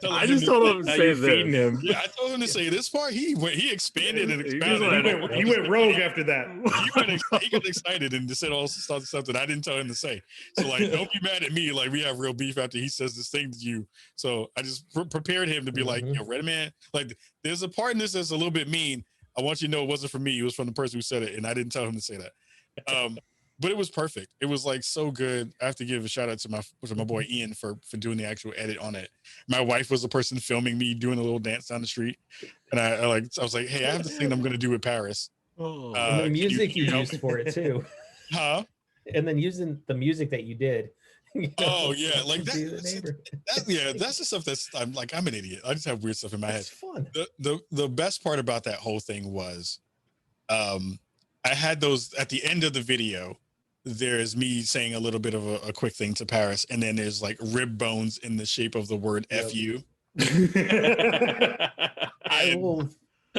I just told him to say feeding him. Yeah, I told him to say this part. He expanded and expounded. He went rogue after that. He got excited and just said all sorts of stuff that I didn't tell him to say. So like, don't be mad at me. Like, we have real beef after he says this thing to you. So I just prepared him to be like, yo, Redman, like, there's a part in this that's a little bit mean. I want you to know it wasn't from me. It was from the person who said it, and I didn't tell him to say that. But it was perfect. It was like so good. I have to give a shout out to my boy Ian for doing the actual edit on it. My wife was the person filming me doing a little dance down the street, and I was like, hey, I have this thing I'm gonna do with Paris. And the music you used for it too. Huh? And then using the music that you did. Oh yeah, like that's the stuff I'm an idiot. I just have weird stuff in my head. It's fun. The best part about that whole thing was, I had those at the end of the video. there's me saying a little bit of a quick thing to Paris, and then there's like rib bones in the shape of the word "fu."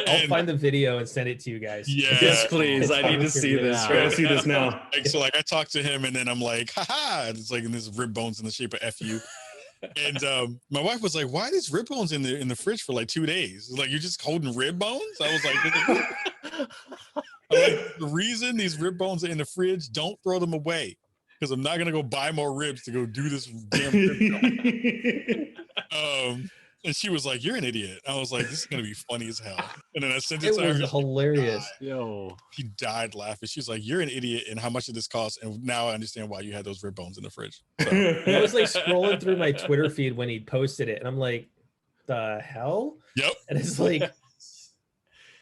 I'll find the video and send it to you guys. Yeah. Yes, please. I need to see this. I see this now. Like, so like I talked to him, and then I'm like, haha, it's like in this rib bones in the shape of "fu." And my wife was like, "Why are these rib bones in the fridge for like 2 days? Like you're just holding rib bones?" I was like, the reason these rib bones are in the fridge, don't throw them away, because I'm not gonna go buy more ribs to go do this damn rib job. And she was like, "You're an idiot." I was like, "This is gonna be funny as hell." And then I sent it to her. It was hilarious. Yo, he died laughing. She was like, "You're an idiot, and how much did this cost?" And now I understand why you had those rib bones in the fridge. So. I was like scrolling through my Twitter feed when he posted it, and I'm like, "The hell?" Yep. And it's like,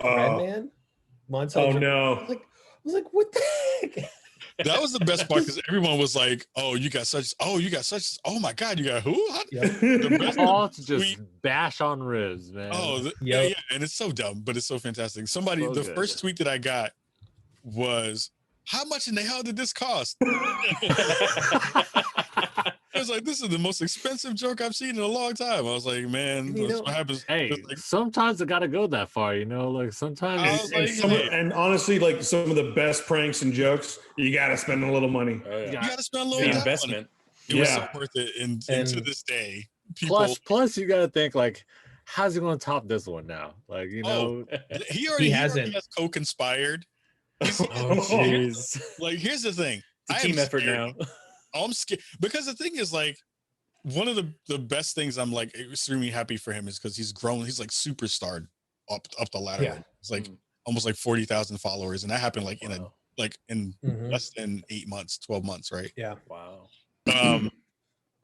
Redman, Montage. Oh no! I was like, "What the heck?" That was the best part, because everyone was like, "Oh, you got such. Oh my God, you got who?" Yep. The best all to just bash on ribs, man. Oh, yeah, and it's so dumb, but it's so fantastic. Somebody, So the good. first tweet that I got was, "How much in the hell did this cost?" I was like, "This is the most expensive joke I've seen in a long time." I was like, "Man, that's what happens." Hey, like, sometimes it gotta go that far, you know. Like sometimes, and honestly, like some of the best pranks and jokes, you gotta spend a little money. Oh, yeah. you got to spend a little The time investment. on it. It was so worth it, and to this day, people. plus, you gotta think like, how's he gonna top this one now? Like, you know, he already has co-conspired. Jeez. Like, here's the thing: it's a team effort now. I'm scared, because the thing is, like, one of the best things I'm like extremely happy for him is because he's grown. He's like superstarred up the ladder. Yeah. It's like almost like 40,000 followers, and that happened like in less than 8 months, 12 months, right? Yeah. Wow.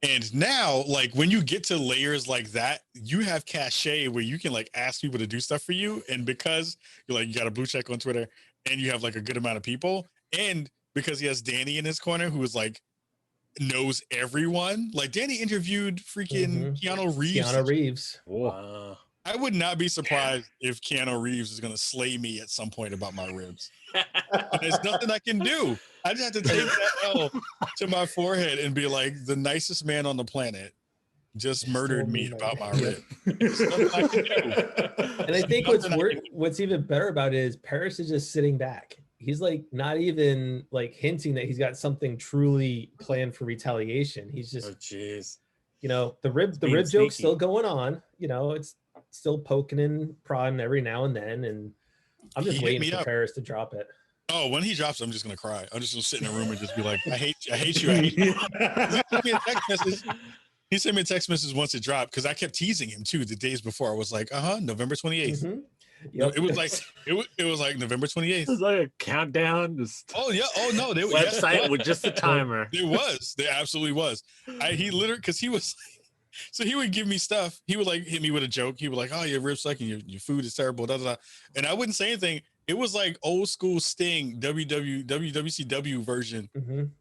And now, like, when you get to layers like that, you have cachet where you can like ask people to do stuff for you, and because you're like, you got a blue check on Twitter, and you have like a good amount of people, and because he has Danny in his corner who is like knows everyone. Like, Danny interviewed freaking Keanu Reeves. Wow. I would not be surprised if Keanu Reeves is gonna slay me at some point about my ribs. There's nothing I can do. I just have to take that L to my forehead and be like, the nicest man on the planet just murdered me about my rib. There's nothing I can do. And I think what's even better about it is Paris is just sitting back. He's like not even like hinting that he's got something truly planned for retaliation. He's just, you know, the rib joke's still going on. You know, it's still poking and prodding every now and then, and I'm just waiting for Paris to drop it. Oh, when he drops, I'm just gonna cry. I'm just gonna sit in a room and just be like, I hate you. He sent me a text message once it dropped, because I kept teasing him too the days before. I was like, November 28th. Yep. It was like November 28th. It was like a countdown. Just oh yeah. Oh no. Website with just the timer. There absolutely was. He literally, because he was so he would give me stuff. He would like hit me with a joke. He would like, "Oh, your ribs suck and your food is terrible." Da, da, da. And I wouldn't say anything. It was like old school Sting WCW version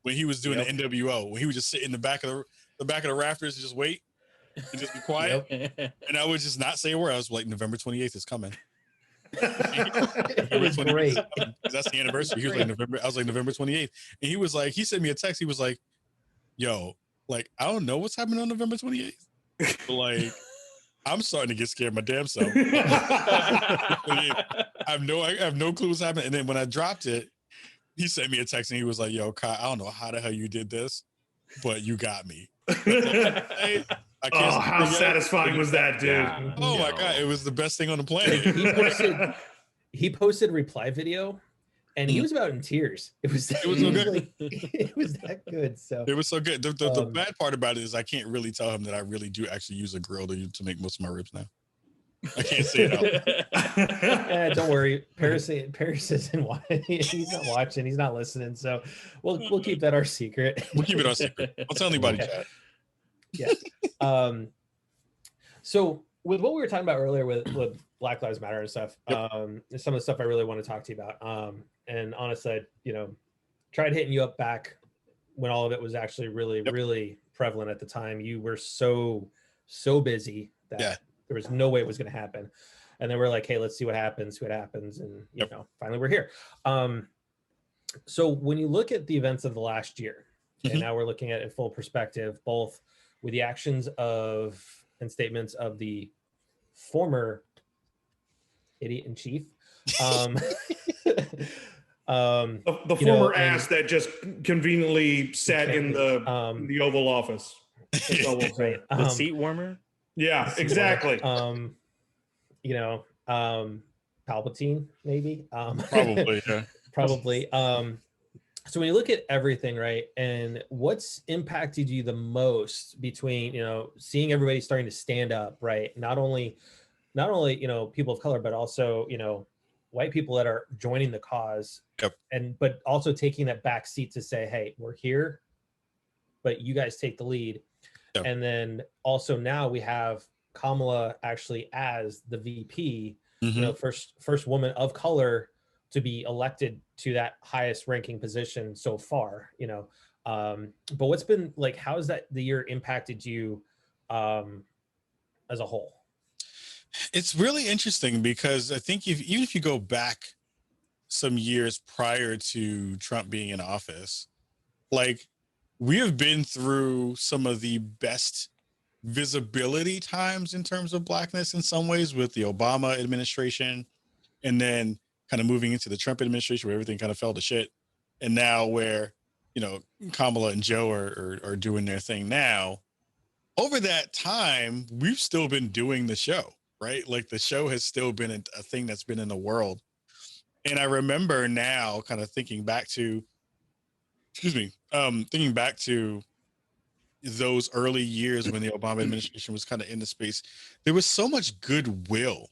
when he was doing the NWO, when he would just sit in the back of the rafters and just wait and just be quiet. And I would just not say a word. I was like, November 28th is coming. It was great. That's the anniversary. He was like November. I was like November 28th, and he was like, he sent me a text. He was like, "Yo, like, I don't know what's happening on November 28th. But, like, I'm starting to get scared my damn self. I have no clue what's happening." And then when I dropped it, he sent me a text and he was like, "Yo, Kai, I don't know how the hell you did this, but you got me." How satisfying was that, dude? Yeah. Oh my God, it was the best thing on the planet. He posted a reply video, and he was about in tears. It was so good. It was that good. So it was so good. The bad part about it is I can't really tell him that I really do actually use a grill to make most of my ribs now. I can't say it out. Don't worry, Paris isn't watching. He's not watching. He's not listening. So we'll keep that our secret. We'll keep it our secret. Don't tell anybody, Chad. Yeah. So with what we were talking about earlier with Black Lives Matter and stuff, some of the stuff I really want to talk to you about. And honestly, tried hitting you up back when all of it was actually really, really prevalent at the time. You were so busy that there was no way it was going to happen. And then we're like, hey, let's see what happens. And, finally we're here. So when you look at the events of the last year, and Mhm. now we're looking at it in full perspective, both with the actions of and statements of the former idiot in chief, um, The you know, former and ass that just conveniently sat in the Oval Office. That's all we'll say. right, The seat warmer. Yeah, seat exactly. you know, Palpatine, maybe. Probably, yeah. Probably. So when you look at everything, right, and what's impacted you the most between, you know, seeing everybody starting to stand up, right? Not only, you know, people of color, but also, you know, white people that are joining the cause, Yep. and but also taking that back seat to say, hey, we're here, but you guys take the lead. Yep. And then also now we have Kamala actually as the VP, you know, first woman of color to be elected to that highest ranking position so far, you know. But what's been like, how has that the year impacted you as a whole? It's really interesting because I think even if you go back some years prior to Trump being in office, like we have been through some of the best visibility times in terms of blackness in some ways with the Obama administration, and then kind of moving into the Trump administration where everything kind of fell to shit. And now where, you know, Kamala and Joe are doing their thing now. Over that time, we've still been doing the show, right? Like the show has still been a thing that's been in the world. And I remember now kind of thinking back to, thinking back to those early years when the Obama administration was kind of in the space, there was so much goodwill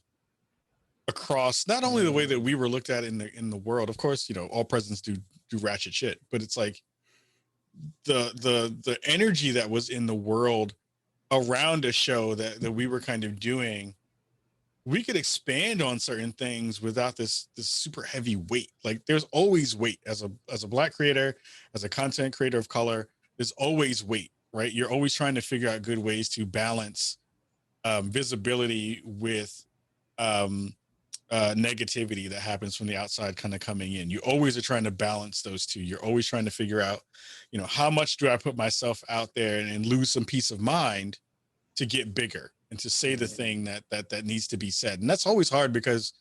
across not only the way that we were looked at in the world. Of course, you know, all presidents do ratchet shit, but it's like the energy that was in the world around a show that we were kind of doing. We could expand on certain things without this super heavy weight. Like there's always weight as a black creator, as a content creator of color, there's always weight, right? You're always trying to figure out good ways to balance visibility with negativity that happens from the outside kind of coming in. You always are trying to balance those two. You're always trying to figure out, you know, how much do I put myself out there and lose some peace of mind to get bigger and to say the thing that needs to be said. And that's always hard because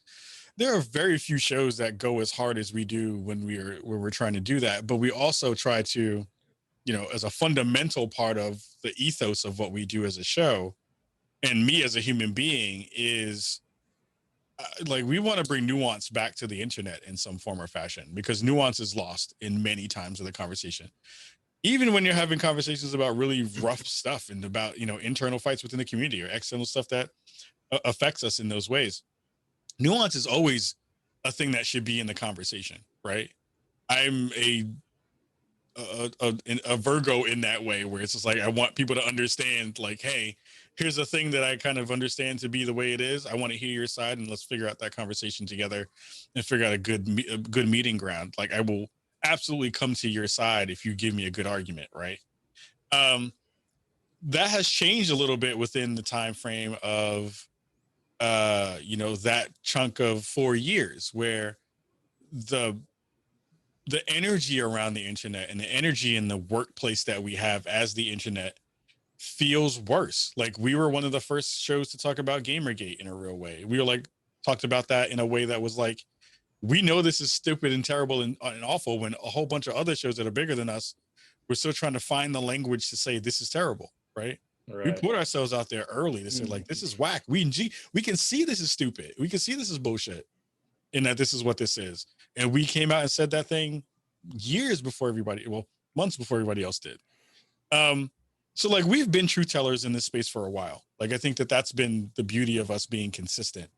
there are very few shows that go as hard as we do when we're trying to do that. But we also try to, you know, as a fundamental part of the ethos of what we do as a show, and me as a human being, is like we want to bring nuance back to the internet in some form or fashion, because nuance is lost in many times of the conversation. Even when you're having conversations about really rough stuff and about, you know, internal fights within the community or external stuff that affects us in those ways, nuance is always a thing that should be in the conversation, right? I'm a Virgo in that way, where it's just like I want people to understand, like, hey, here's a thing that I kind of understand to be the way it is. I want to hear your side, and let's figure out that conversation together and figure out a good meeting ground. Like I will absolutely come to your side if you give me a good argument, right? That has changed a little bit within the time frame of you know, that chunk of 4 years where the energy around the internet and the energy in the workplace that we have as the internet feels worse. Like we were one of the first shows to talk about Gamergate in a real way. We were like talked about that in a way that was like, we know this is stupid and terrible and awful, when a whole bunch of other shows that are bigger than us, we're still trying to find the language to say this is terrible, right? We put ourselves out there early to say like, this is whack. We can see this is stupid. We can see this is bullshit, and that this is what this is. And we came out and said that thing years before everybody, well, months before everybody else did. So like we've been truth tellers in this space for a while. Like I think that that's been the beauty of us being consistent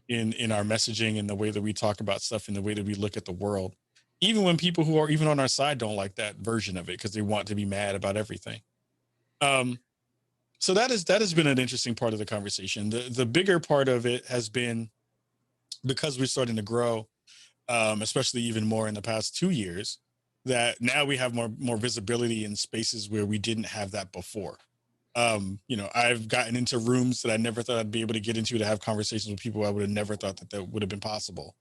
in our messaging and the way that we talk about stuff and the way that we look at the world, even when people who are even on our side don't like that version of it because they want to be mad about everything. So that has been an interesting part of the conversation. The bigger part of it has been because we're starting to grow, especially even more in the past 2 years, that now we have more visibility in spaces where we didn't have that before. You know, I've gotten into rooms that I never thought I'd be able to get into to have conversations with people I would have never thought that would have been possible.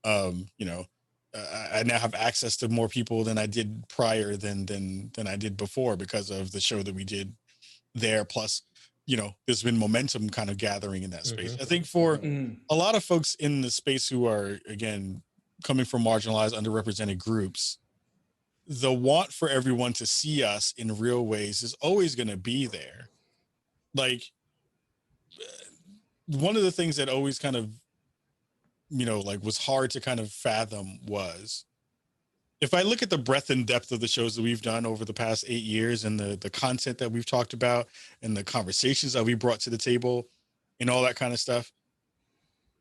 You know, I now have access to more people than I did prior than I did before because of the show that we did there. Plus, there's been momentum kind of gathering in that space. I think for a lot of folks in the space who are, again, coming from marginalized, underrepresented groups, the want for everyone to see us in real ways is always going to be there. Like, one of the things that always kind of, like was hard to kind of fathom was, if I look at the breadth and depth of the shows that we've done over the past 8 years and the content that we've talked about and the conversations that we brought to the table and all that kind of stuff,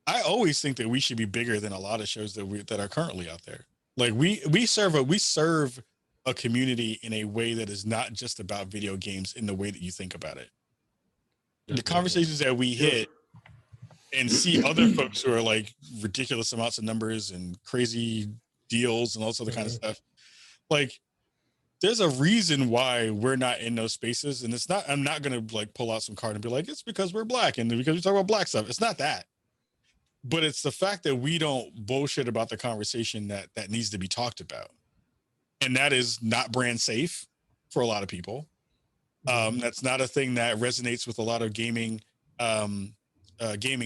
I always think that we should be bigger than a lot of shows that are currently out there. Like we serve a community in a way that is not just about video games in the way that you think about it. The conversations that we hit and see other folks who are like ridiculous amounts of numbers and crazy deals and all this other kind of stuff. Like, there's a reason why we're not in those spaces. And I'm not going to like pull out some card and be like, it's because we're black and because we talk about black stuff. It's not that, but it's the fact that we don't bullshit about the conversation that needs to be talked about. And that is not brand safe for a lot of people. That's not a thing that resonates with a lot of gaming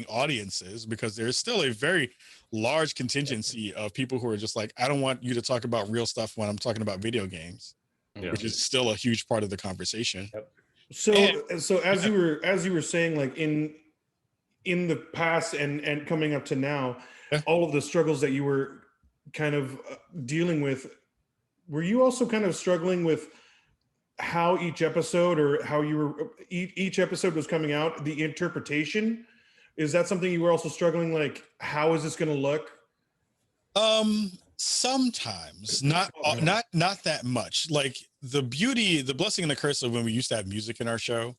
audiences, because there's still a very large contingency of people who are just like, I don't want you to talk about real stuff when I'm talking about video games, which is still a huge part of the conversation. So as you were saying, like in the past and coming up to now, all of the struggles that you were kind of dealing with, were you also kind of struggling with how each episode or how you were each episode was coming out, the interpretation? Is that something you were also struggling? Like, how is this going to look? Sometimes, not that much. Like, the blessing and the curse of when we used to have music in our show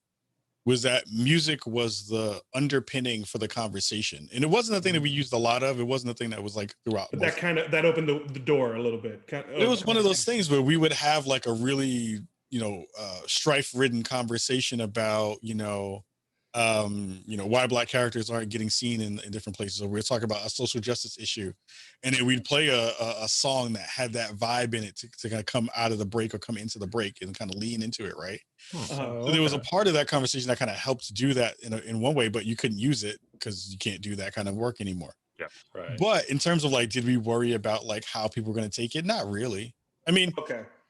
was that music was the underpinning for the conversation, and it wasn't a thing that we used a lot of. It wasn't a thing that was like throughout. But that opened the door a little bit. It was one of those things where we would have like a really strife-ridden conversation about why black characters aren't getting seen in different places, or we're talking about a social justice issue, and then we'd play a song that had that vibe in it to kind of come out of the break or come into the break and kind of lean into it, right? So there was a part of that conversation that kind of helped do that in one way, but you couldn't use it because you can't do that kind of work anymore. Yeah, right. But in terms of like, did we worry about like how people were going to take it? Not really. I mean,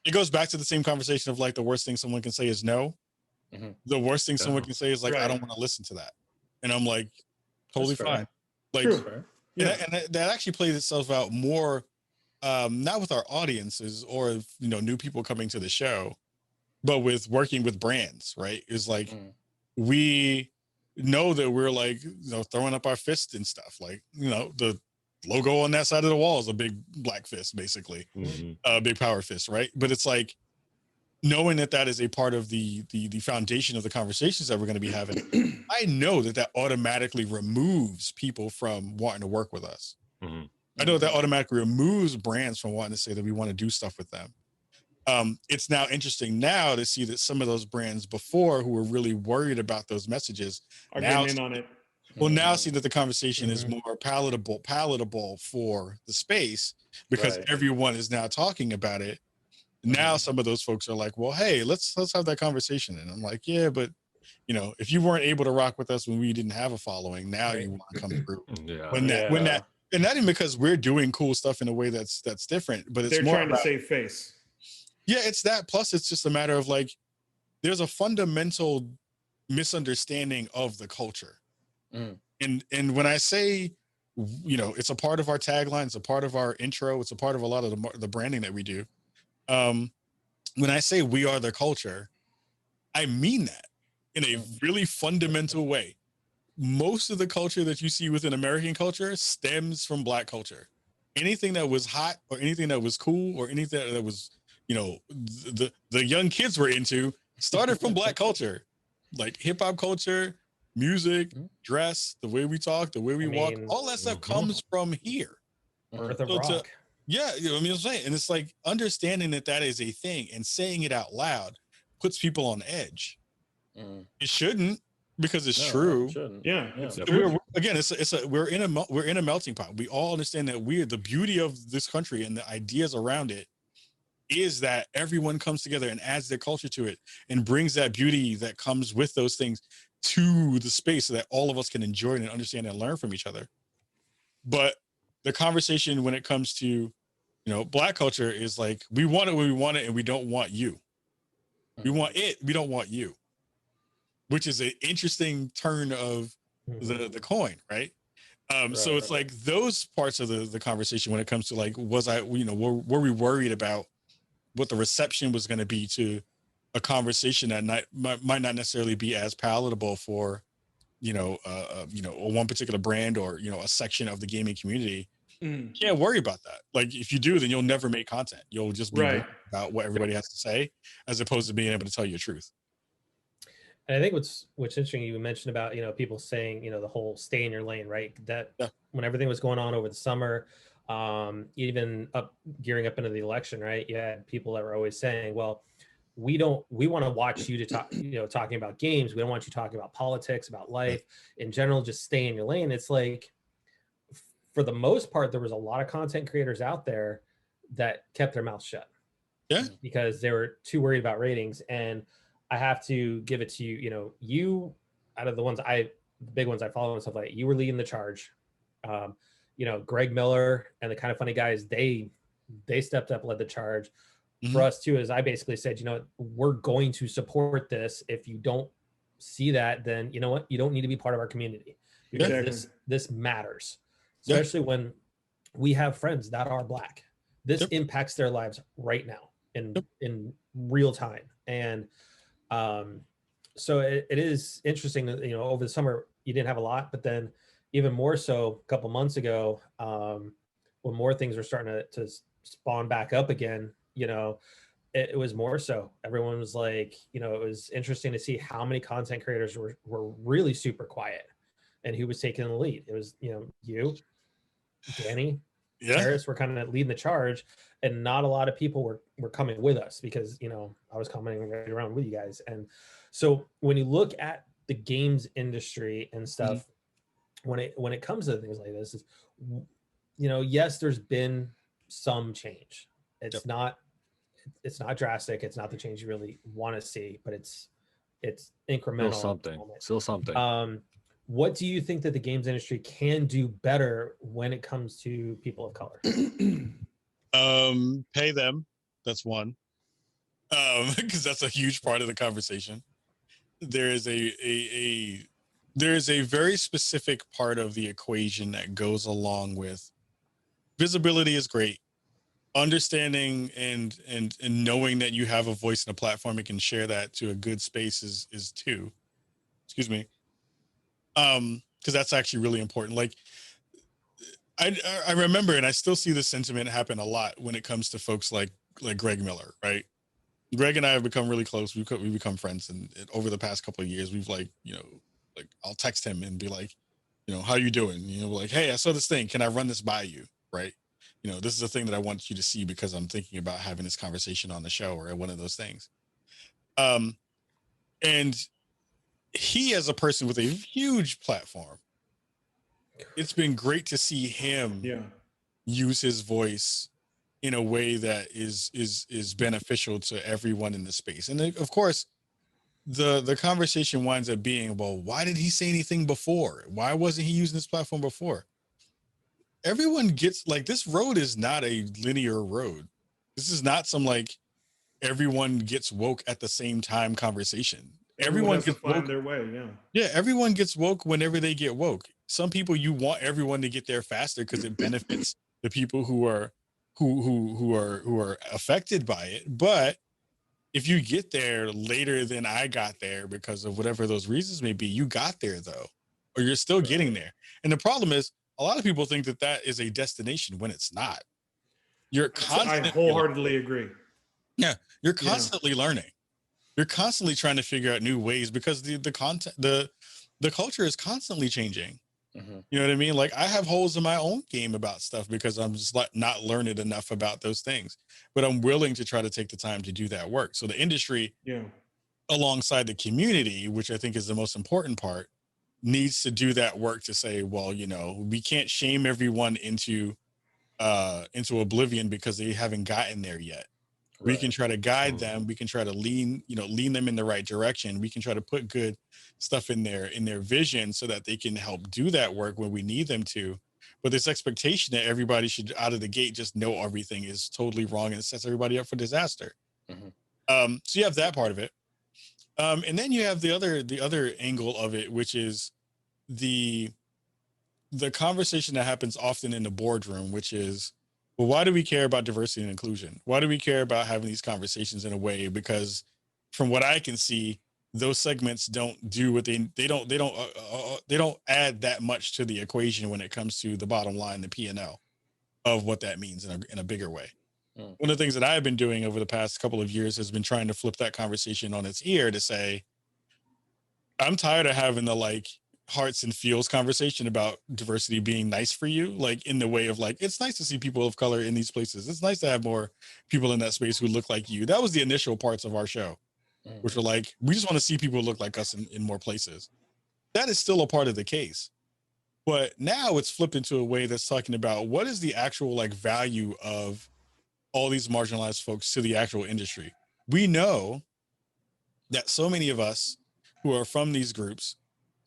it goes back to the same conversation of like, the worst thing someone can say is no. The worst thing someone can say is like, I don't want to listen to that. And I'm like, totally fine. Like, and that actually plays itself out more, not with our audiences or, new people coming to the show, but with working with brands, right? Is like, we know that we're like, throwing up our fists and stuff. Like, the logo on that side of the wall is a big black fist, basically, a big power fist, right? But it's like, knowing that is a part of the foundation of the conversations that we're going to be having, I know that automatically removes people from wanting to work with us. I know that automatically removes brands from wanting to say that we want to do stuff with them. It's now interesting now to see that some of those brands before who were really worried about those messages are getting in on it. Well, now see that the conversation is more palatable for the space because everyone is now talking about it. Now some of those folks are like, well, hey, let's have that conversation. And I'm like, yeah, but if you weren't able to rock with us when we didn't have a following, now you want to come through. When that, and not even because we're doing cool stuff in a way that's different, but it's they're more trying about, to save face. Yeah, it's that. Plus, it's just a matter of like, there's a fundamental misunderstanding of the culture. And when I say, it's a part of our tagline, it's a part of our intro, it's a part of a lot of the branding that we do. When I say we are the culture, I mean that in a really fundamental way. Most of the culture that you see within American culture stems from black culture. Anything that was hot or anything that was cool or anything that was, the young kids were into started from black culture, like hip hop culture, music, dress, the way we talk, the way we walk, all that stuff comes from here. Birth of rock. Yeah, I'm saying, and it's like understanding that is a thing and saying it out loud puts people on edge. It shouldn't, because it's No, true. it shouldn't. Yeah, Yeah. it's Again, we're in a melting pot. We all understand that the beauty of this country and the ideas around it is that everyone comes together and adds their culture to it and brings that beauty that comes with those things to the space so that all of us can enjoy it and understand and learn from each other. But the conversation when it comes to, Black culture is like, we want it when we want it and we don't want you. We want it, we don't want you, which is an interesting turn of the coin, right? So it's like those parts of the conversation when it comes to like, were we worried about what the reception was going to be to a conversation that might not necessarily be as palatable for, one particular brand or, a section of the gaming community. Can't worry about that. Like if you do, then you'll never make content. You'll just be worried about what everybody has to say, as opposed to being able to tell you the truth. And I think what's interesting, you mentioned about, people saying, the whole stay in your lane, right? That when everything was going on over the summer, even gearing up into the election, right? You had people that were always saying, well, we want to watch you to talk, talking about games. We don't want you talking about politics, about life in general, just stay in your lane. It's like, for the most part, there was a lot of content creators out there that kept their mouths shut. Yeah. Because they were too worried about ratings. And I have to give it to you, you out of the big ones I follow and stuff like that, you were leading the charge. Greg Miller and the Kind of Funny guys, they stepped up, led the charge. For us too, as I basically said, we're going to support this. If you don't see that, then you know what? You don't need to be part of our community, because this matters, especially when we have friends that are Black. This impacts their lives right now in real time. And so it is interesting that, over the summer you didn't have a lot, but then even more so a couple months ago, when more things were starting to spawn back up again, it was more so. Everyone was like, it was interesting to see how many content creators were really super quiet and who was taking the lead. It was, you, Danny, Harris were kind of leading the charge, and not a lot of people were coming with us because, I was commenting right around with you guys. And so when you look at the games industry and stuff, when it comes to things like this, is, yes, there's been some change. It's not drastic. It's not the change you really want to see, but it's incremental. Still something. What do you think that the games industry can do better when it comes to people of color? Pay them. That's one. Because that's a huge part of the conversation. There is a very specific part of the equation that goes along with visibility is great. Understanding and knowing that you have a voice and a platform and can share that to a good space is too. Excuse me. Because that's actually really important. Like I remember, and I still see this sentiment happen a lot when it comes to folks like Greg Miller, right? Greg and I have become really close. We've become friends, and over the past couple of years, we've I'll text him and be like, how you doing? Like, hey, I saw this thing. Can I run this by you? Right? This is a thing that I want you to see because I'm thinking about having this conversation on the show or one of those things. And he, as a person with a huge platform, it's been great to see him use his voice in a way that is beneficial to everyone in the space. And of course, the conversation winds up being, well, why did he say anything before? Why wasn't he using this platform before? Everyone gets, this road is not a linear road. This is not some everyone gets woke at the same time conversation. Everyone gets woke their way. Everyone gets woke whenever they get woke. Some people, you want everyone to get there faster because it benefits the people who are affected by it. But if you get there later than I got there because of whatever those reasons may be, you got there though, or you're still getting there. And the problem is, a lot of people think that is a destination when it's not. I wholeheartedly agree. Yeah, you're constantly learning. You're constantly trying to figure out new ways because the content, the culture is constantly changing. You know what I mean? Like, I have holes in my own game about stuff because I'm just not learned enough about those things. But I'm willing to try to take the time to do that work. So the industry alongside the community, which I think is the most important part, needs to do that work to say, well, we can't shame everyone into oblivion because they haven't gotten there yet. Right. We can try to guide them. We can try to lean them in the right direction. We can try to put good stuff in their vision so that they can help do that work when we need them to. But this expectation that everybody should out of the gate just know everything is totally wrong, and it sets everybody up for disaster. Mm-hmm. So you have that part of it. And then you have the other angle of it, which is the conversation that happens often in the boardroom, which is, well, why do we care about diversity and inclusion? Why do we care about having these conversations in a way? Because from what I can see, those segments don't do what they don't add that much to the equation when it comes to the bottom line, the P&L of what that means in a bigger way. One of the things that I've been doing over the past couple of years has been trying to flip that conversation on its ear to say, I'm tired of having the hearts and feels conversation about diversity being nice for you, in the way of it's nice to see people of color in these places. It's nice to have more people in that space who look like you. That was the initial parts of our show, which were we just want to see people look like us in more places. That is still a part of the case. But now it's flipped into a way that's talking about what is the actual value of all these marginalized folks to the actual industry. We know that so many of us who are from these groups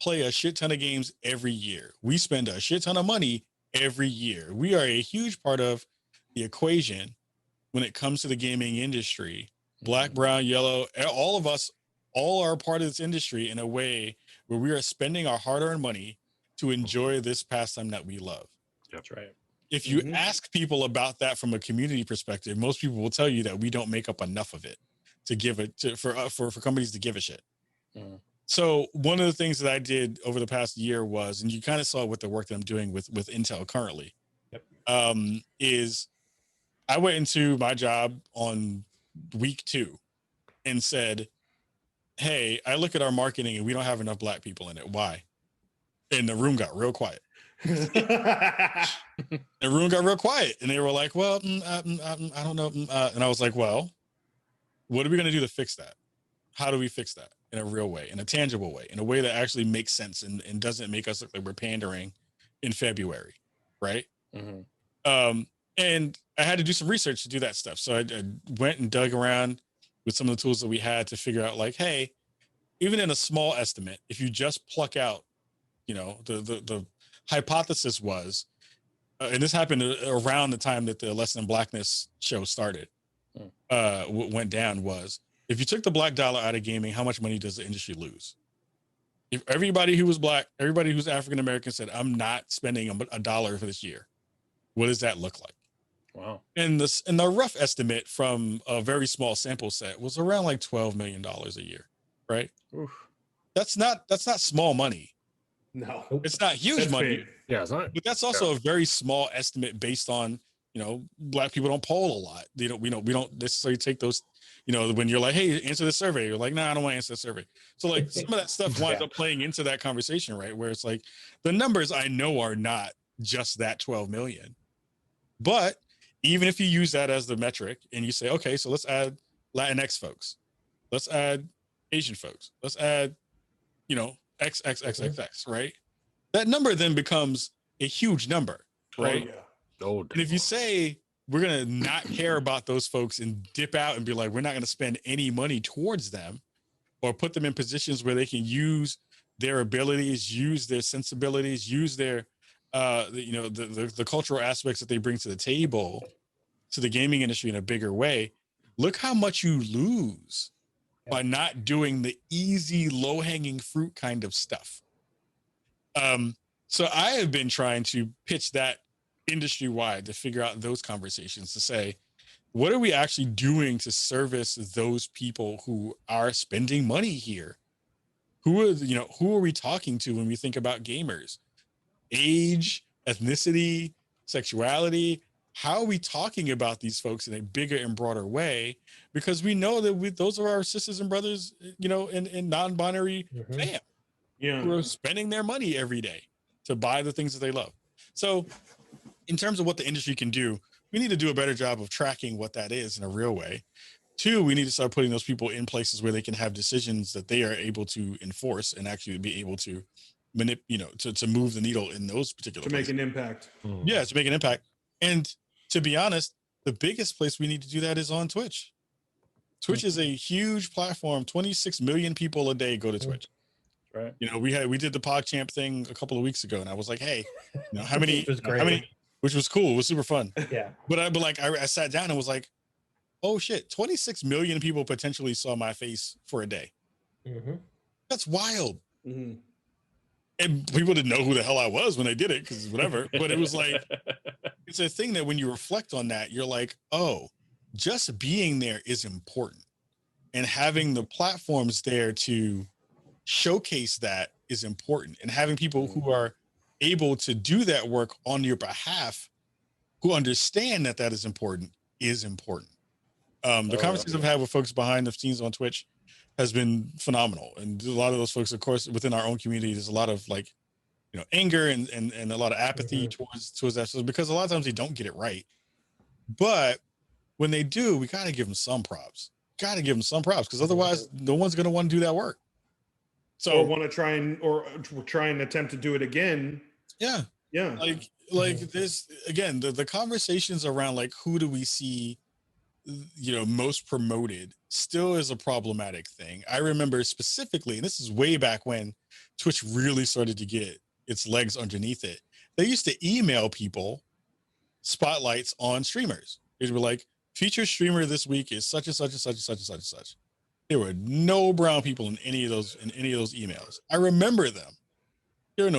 play a shit ton of games every year. We spend a shit ton of money every year. We are a huge part of the equation when it comes to the gaming industry. Black, brown, yellow, all of us, all are part of this industry in a way where we are spending our hard-earned money to enjoy this pastime that we love. That's right. If you ask people about that from a community perspective, most people will tell you that we don't make up enough of it to give it for companies to give a shit. So one of the things that I did over the past year was, and you kind of saw with the work that I'm doing with Intel currently, is I went into my job on week 2 and said, hey, I look at our marketing and we don't have enough Black people in it. Why? And the room got real quiet. The room got real quiet, and they were like, well, I don't know. And I was like, well, what are we going to do to fix that? How do we fix that in a real way, in a tangible way, in a way that actually makes sense and doesn't make us look like we're pandering in February, right? And I had to do some research to do that stuff. So I went and dug around with some of the tools that we had to figure out hey, even in a small estimate, if you just pluck out, the hypothesis was, and this happened around the time that the Lesson in Blackness show started, went down, was if you took the Black dollar out of gaming, how much money does the industry lose? If everybody who was Black, everybody who's African American said, I'm not spending $1 for this year, what does that look like? Wow. And the rough estimate from a very small sample set was around $12 million a year, right? Oof. That's not small money. No, it's not huge money. Big. Yeah, it's not. But that's also a very small estimate based on, Black people don't poll a lot. We don't necessarily take those, when you're like, hey, answer this survey. You're like, nah, I don't want to answer the survey. So some of that stuff winds up playing into that conversation, right? Where it's the numbers I know are not just that 12 million. But even if you use that as the metric and you say, okay, so let's add Latinx folks. Let's add Asian folks. Let's add, XXXXX, right? That number then becomes a huge number, right? Oh, and if you say we're going to not care about those folks and dip out and be like, we're not going to spend any money towards them or put them in positions where they can use their abilities, use their sensibilities, use their, the cultural aspects that they bring to the table, to the gaming industry in a bigger way, look how much you lose by not doing the easy, low-hanging fruit kind of stuff. So I have been trying to pitch that industry-wide to figure out those conversations to say, what are we actually doing to service those people who are spending money here? Who are we talking to when we think about gamers? Age, ethnicity, sexuality. How are we talking about these folks in a bigger and broader way? Because we know that those are our sisters and brothers, in non-binary fam, who are spending their money every day to buy the things that they love. So in terms of what the industry can do, we need to do a better job of tracking what that is in a real way Two, we need to start putting those people in places where they can have decisions that they are able to enforce and actually be able to to move the needle in those particular to places. make an impact. Yeah, to make an impact. And to be honest, the biggest place we need to do that is on Twitch. Twitch is a huge platform. 26 million people a day go to Twitch. Right. We did the PogChamp thing a couple of weeks ago, and I was like, hey, how many? Which was great. Which was cool. It was super fun. Yeah. But I sat down and was like, oh shit, 26 million people potentially saw my face for a day. Mm-hmm. That's wild. Mm-hmm. And people didn't know who the hell I was when they did it, because whatever. But it was like, it's a thing that when you reflect on that, you're like, oh, just being there is important. And having the platforms there to showcase that is important. And having people who are able to do that work on your behalf, who understand that that is important, is important. The conversations I've had with folks behind the scenes on Twitch has been phenomenal. And a lot of those folks, of course, within our own community, there's a lot of anger and a lot of apathy towards that. So because a lot of times they don't get it right. But when they do, we got to give them some props. Because otherwise no one's going to want to do that work. So or want to try and attempt to do it again. Yeah. Like this again, the conversations around like who do we see most promoted still is a problematic thing. I remember specifically, and this is way back when Twitch really started to get its legs underneath it. They used to email people spotlights on streamers. They were like, featured streamer this week is such and such and such and such and such and such. There were no brown people in any of those emails. I remember them. There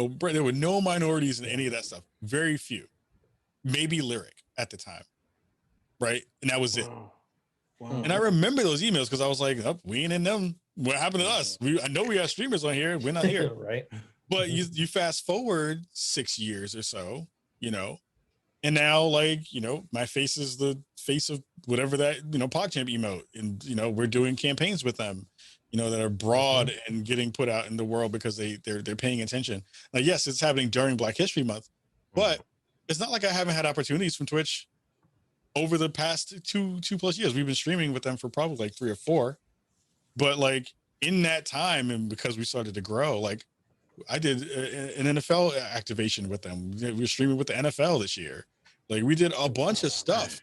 were no minorities in any of that stuff. Very few. Maybe Lyric at the time. Right? And that was it. Wow. And I remember those emails because I was like, oh, we ain't in them. What happened to us? I know we have streamers on here. We're not here. Right. But you fast forward 6 years or so, and now my face is the face of whatever that, PogChamp emote. And, we're doing campaigns with them, that are broad and getting put out in the world because they're paying attention. Now, yes, it's happening during Black History Month, but it's not like I haven't had opportunities from Twitch over the past two plus years. We've been streaming with them for probably like 3 or 4, but like in that time, and because we started to grow, like I did an NFL activation with them. We were streaming with the NFL this year. Like we did a bunch of stuff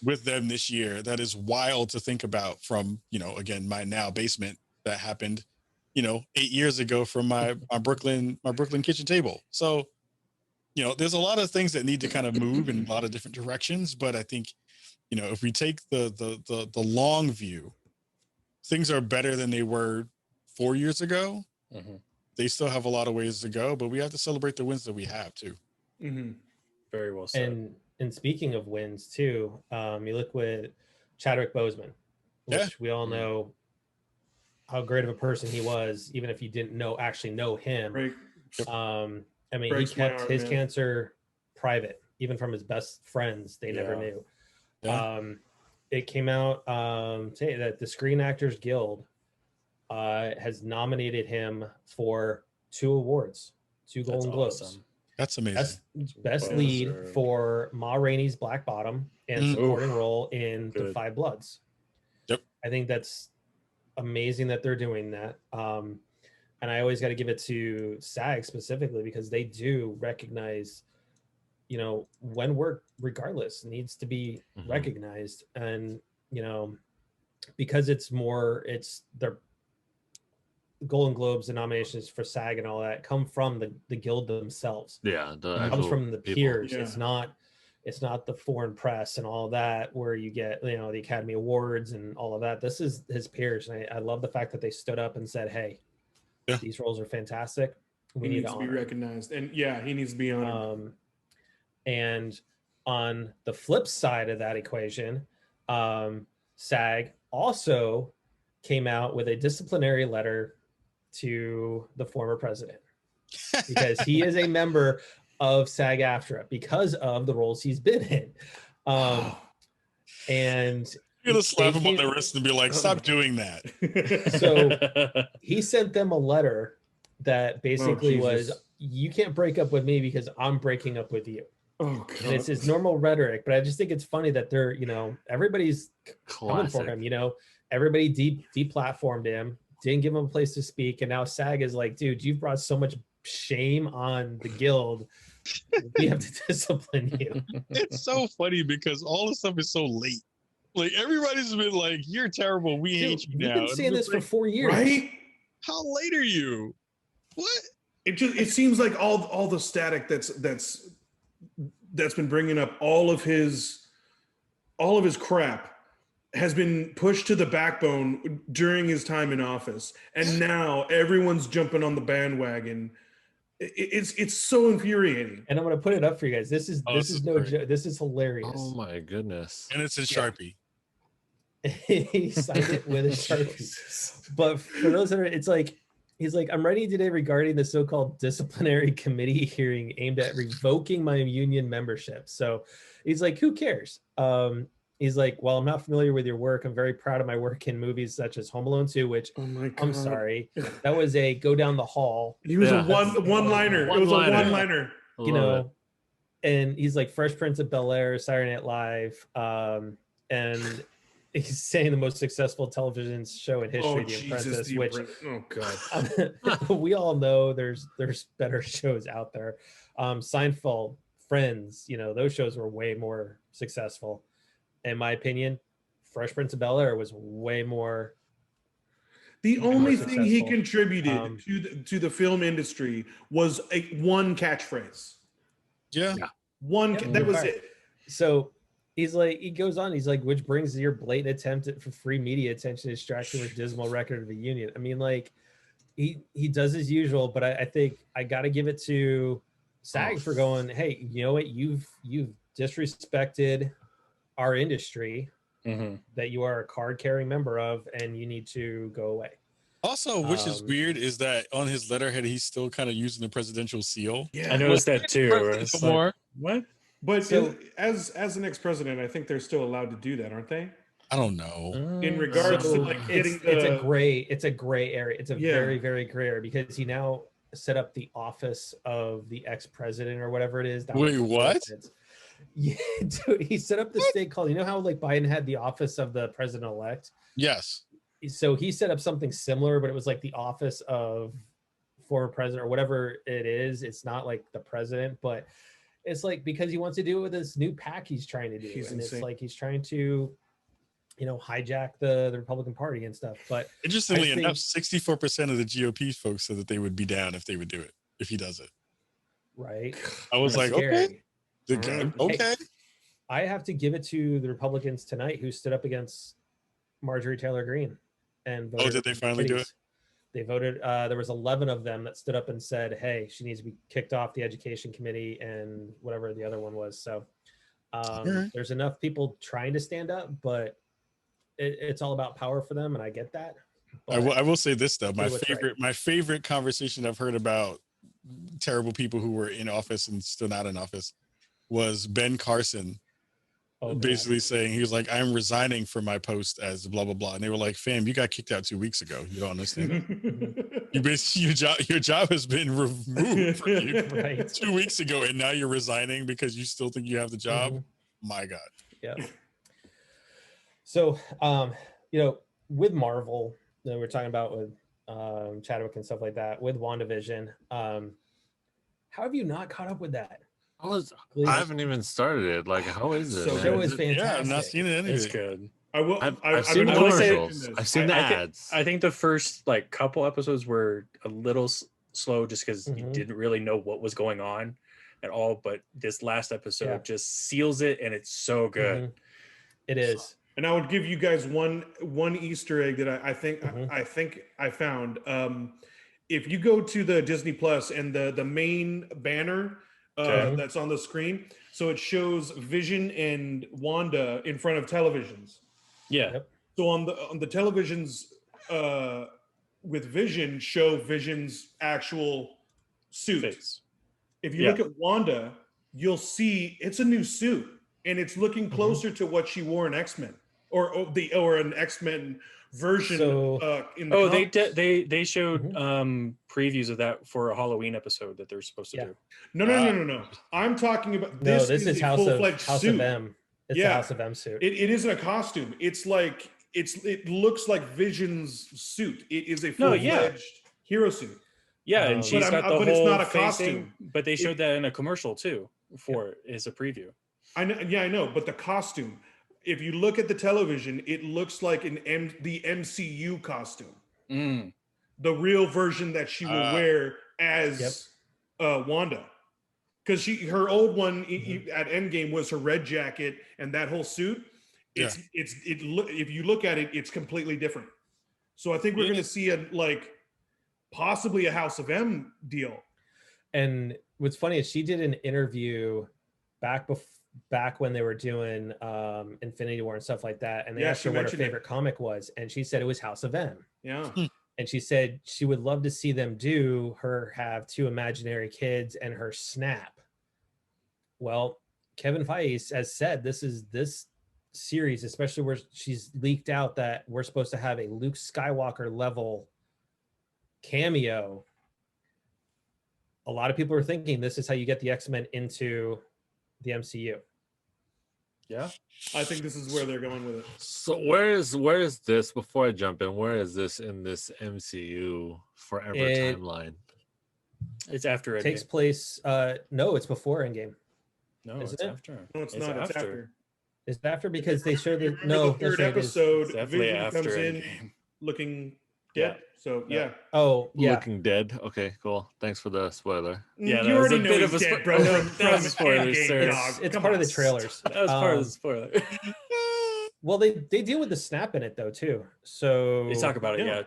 with them this year that is wild to think about from, again, my now basement that happened, 8 years ago from my Brooklyn kitchen table. So, there's a lot of things that need to kind of move in a lot of different directions. But I think, if we take the long view, things are better than they were 4 years ago. Mm-hmm. They still have a lot of ways to go, but we have to celebrate the wins that we have too. Mm-hmm. Very well said. And speaking of wins too, you look with Chadwick Boseman, which we all know how great of a person he was, even if you didn't actually know him. Right. I mean, he kept his cancer private, even from his best friends. They never knew. Yeah. It came out saying that the Screen Actors Guild has nominated him for 2 awards, 2 Golden Globes. Awesome. That's amazing. Best lead for Ma Rainey's Black Bottom and supporting role in The Five Bloods. Yep. I think that's amazing that they're doing that. And I always got to give it to SAG specifically because they do recognize, when work, regardless, needs to be recognized. And, because it's their Golden Globes and nominations for SAG and all that come from the guild themselves. Yeah. It comes from the peers. Yeah. It's not the foreign press and all that where you get, the Academy Awards and all of that. This is his peers. And I love the fact that they stood up and said, hey, these roles are fantastic. We need to be recognized. And he needs to be honored. And on the flip side of that equation, SAG also came out with a disciplinary letter to the former president because he is a member of SAG-AFTRA because of the roles he's been in. And you're gonna slap him on the wrist and be like, stop doing that. So he sent them a letter that basically was, you can't break up with me because I'm breaking up with you. Oh God. And it's his normal rhetoric, but I just think it's funny that they're, everybody's coming for Classic. him. Everybody deplatformed him, didn't give him a place to speak, and now SAG is like, dude, you've brought so much shame on the guild. We have to discipline you. It's so funny because all the stuff is so late. Like everybody's been like, "You're terrible. We hate you We've now." been saying this for 4 years, right? How late are you? What? It seems like all the static that's been bringing up all of his crap has been pushed to the backbone during his time in office, and now everyone's jumping on the bandwagon. It's so infuriating. And I'm going to put it up for you guys. This is no joke. This is hilarious. Oh my goodness. And it's in Sharpie. He signed it with a Sharpie. But for those that are, it's like, he's like, I'm writing today regarding the so-called disciplinary committee hearing aimed at revoking my union membership. So he's like, who cares? He's like, well, I'm not familiar with your work. I'm very proud of my work in movies such as Home Alone 2, which I'm sorry, that was a go down the hall. He was a one-liner. It was a one-liner. And he's like Fresh Prince of Bel-Air, Saturday Night Live, and he's saying the most successful television show in history, The Apprentice, which God. we all know there's better shows out there. Seinfeld, Friends, those shows were way more successful. In my opinion, Fresh Prince of Bel-Air was way more. The only thing he contributed to the film industry was one catchphrase. Yeah. That was it. So he's like, he goes on, he's like, which brings your blatant attempt for free media attention to distraction with dismal record of the union. I mean, like, he does his usual, but I think I got to give it to SAG for going, hey, you know what? You've disrespected our industry that you are a card-carrying member of, and you need to go away. Also, which is weird, is that on his letterhead, he's still kind of using the presidential seal. Yeah, I noticed that too. More. What? But so, as an ex-president, I think they're still allowed to do that, aren't they? I don't know. In regards to like getting it's a gray area. It's a very, very gray area because he now set up the office of the ex-president or whatever it is. Wait, what? Yeah, dude, he set up this thing called, how like Biden had the office of the president-elect? Yes. So he set up something similar, but it was like the office of former president or whatever it is. It's not like the president, but it's like because he wants to do it with this new PAC he's trying to do. It's like he's trying to, hijack the Republican Party and stuff. But interestingly enough, 64% of the GOP folks said that they would be down if they would do it, if he does it. Right. I was like, scary. Okay. Okay. I have to give it to the Republicans tonight who stood up against Marjorie Taylor Greene and voted. Oh, did they finally do it? They voted. There was 11 of them that stood up and said, hey, she needs to be kicked off the education committee and whatever the other one was. So there's enough people trying to stand up, but it's all about power for them. And I get that. I will say this though. My favorite conversation I've heard about terrible people who were in office and still not in office was Ben Carson basically saying, he was like, I'm resigning from my post as blah, blah, blah. And they were like, fam, you got kicked out 2 weeks ago. You don't understand. You basically, your job has been removed from you 2 weeks ago. And now you're resigning because you still think you have the job. My God. Yeah. So, with Marvel, we're talking about with Chadwick and stuff like that, with WandaVision, how have you not caught up with that? I haven't even started it. Like, how is it? So show is fantastic. Yeah, I've not seen it. It's good. I've seen the commercials. I've seen the ads. I think the first couple episodes were a little slow just because you didn't really know what was going on at all. But this last episode just seals it, and it's so good. It is. And I would give you guys one Easter egg that I think I found. If you go to the Disney Plus and the main banner that's on the screen, so it shows Vision and Wanda in front of televisions. Yeah. Yep. So on the televisions with Vision, show Vision's actual suit. Face. If you look at Wanda, you'll see it's a new suit, and it's looking closer to what she wore in X-Men. Or an X-Men version in the Oh, comics. they showed previews of that for a Halloween episode that they're supposed to do. No. I'm talking about this is a House full-fledged of suit. M. It's a House of M suit. It isn't a costume. It's like it looks like Vision's suit. It is a full-fledged hero suit. Yeah, and she's got the whole it's not a costume. But they showed that in a commercial too for it as a preview. I know. Yeah, I know. But the costume, if you look at the television, it looks like the MCU costume. The real version that she will wear as Wanda. Because her old one at Endgame was her red jacket and that whole suit. If you look at it, it's completely different. So I think we're going to see possibly a House of M deal. And what's funny is she did an interview back when they were doing Infinity War and stuff like that, and they asked her what her favorite comic was, and she said it was House of M. Yeah. And she said she would love to see them have two imaginary kids and her snap. Well, Kevin Feige has said this series, especially where she's leaked out that we're supposed to have a Luke Skywalker level cameo. A lot of people are thinking this is how you get the X-Men into the MCU. Yeah, I think this is where they're going with it. So where is this, before I jump in, where is this in this MCU forever timeline? It's after it takes place. No, it's before Endgame. No, it's after. No, it's not. It's after. Is it after? Because they showed the third episode. Vision comes in Endgame. Looking dead. So Oh yeah. Looking dead. Okay, cool. Thanks for the spoiler. Yeah, you already know he's dead, bro. That was a spoiler, sir. It's part of the trailers. That was part of the spoiler. Well, they deal with the snap in it though too. So they talk about it. Yeah,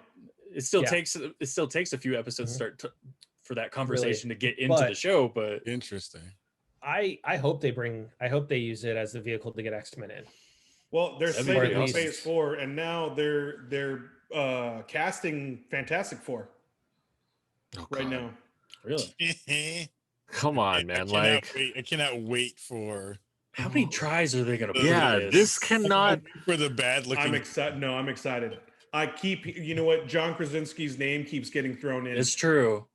it still takes a few episodes for that conversation to get into the show. But interesting. I hope they use it as the vehicle to get X-Men in. Well, they're slated for Phase 4, and now they're casting Fantastic Four right now. Really? Come on, man! I cannot wait for. How many tries are they going to put in this cannot for the bad looking. I'm excited. No, I'm excited. You know what? John Krasinski's name keeps getting thrown in. It's true.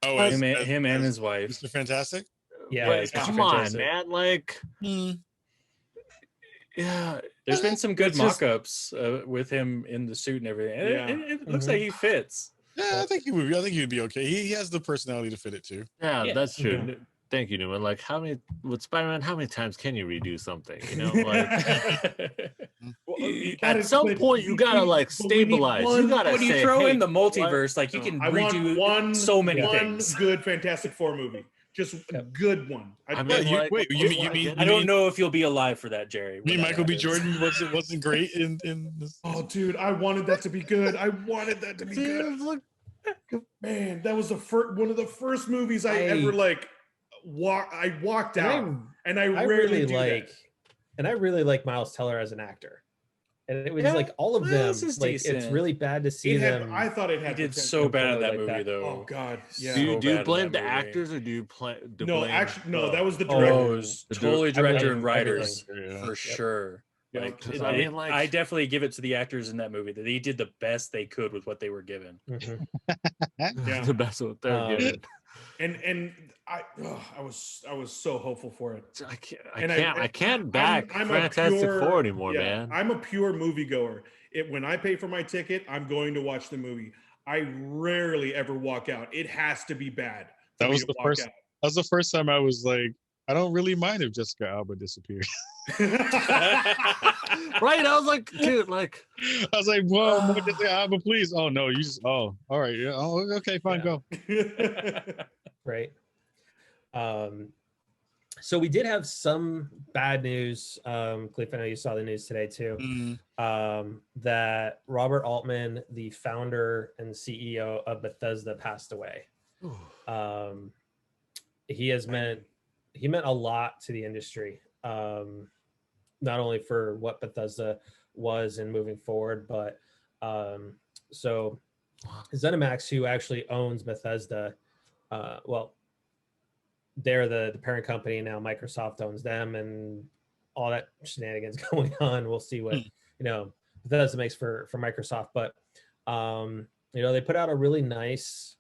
Oh, him and his wife. Mr. Fantastic? Yeah. Come on, man. Yeah. There's been some good mock-ups with him in the suit and everything. It looks like he fits. Yeah, I think he would. I think he would be okay. He has the personality to fit it too. Yeah, that's true. Thank you, Newman. With Spider-Man, how many times can you redo something? At some point you gotta stabilize. You gotta when you throw in the multiverse, you can redo so many things. One good Fantastic Four movie. Just a good one. You mean I don't know if you'll be alive for that, Jerry. You mean Michael B. Jordan wasn't great in this? Oh, dude, I wanted that to be good. Good. Man, that was one of the first movies I ever walked out, and I rarely do that. And I really like Miles Teller as an actor. And it was all of them. It's really bad to see them. I thought it had. He did so bad in that movie, though. Oh God! Yeah. Do you blame the actors or do you blame? No, actually, no. That was the director. Oh, it was totally director and writers for sure. I definitely give it to the actors in that movie. That they did the best they could with what they were given. The best what they're given. And I was so hopeful for it. I can't back Fantastic Four anymore, man. I'm a pure moviegoer. When I pay for my ticket, I'm going to watch the movie. I rarely ever walk out. It has to be bad. That was the first time I was like, I don't really mind if Jessica Alba disappeared. Right? I was like, dude, whoa, Jessica Alba, please. Oh no, all right, yeah. Oh, okay, fine, go. Right. So we did have some bad news. Kahlief, I know you saw the news today too. That Robert Altman, the founder and CEO of Bethesda, passed away. He meant a lot to the industry, not only for what Bethesda was and moving forward, but so ZeniMax, who actually owns Bethesda, they're the parent company now. Microsoft owns them, and all that shenanigans going on. We'll see what Bethesda makes for Microsoft, but they put out a really nice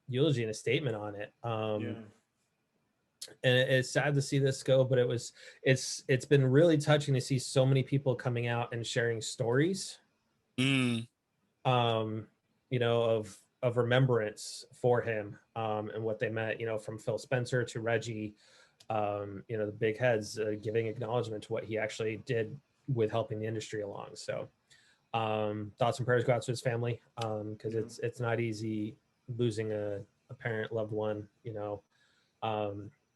eulogy and a statement on it. And it's sad to see this go, but it's been really touching to see so many people coming out and sharing stories, of remembrance for him, and what they meant, from Phil Spencer to Reggie, the big heads, giving acknowledgement to what he actually did with helping the industry along. So thoughts and prayers go out to his family, because it's not easy losing a parent, loved one,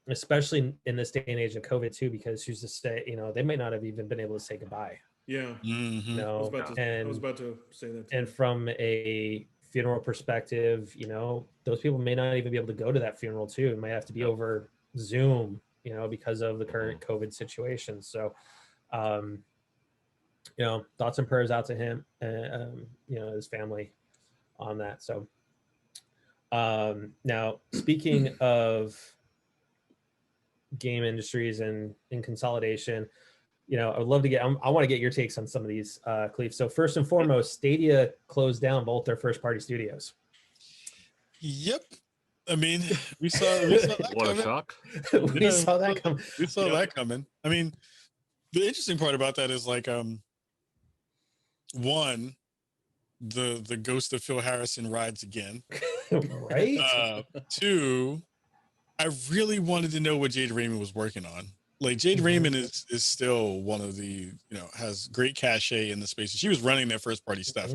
especially in this day and age of COVID too, because who's to say, they might not have even been able to say goodbye. Yeah. I was about to say that too. And from a funeral perspective, those people may not even be able to go to that funeral too. It might have to be over Zoom, because of the current COVID situation. So, thoughts and prayers out to him and, his family on that. So, now speaking of game industries and in consolidation, I would love to I want to get your takes on some of these, Kahlief. So first and foremost, Stadia closed down both their first party studios. Yep. I mean, we saw that what coming. A shock. We saw that coming. We saw that coming. I mean, the interesting part about that is like, one, the ghost of Phil Harrison rides again. Right? Two, I really wanted to know what Jade Raymond was working on. Like Jade Raymond is still one of the, has great cachet in the space. She was running their first party stuff.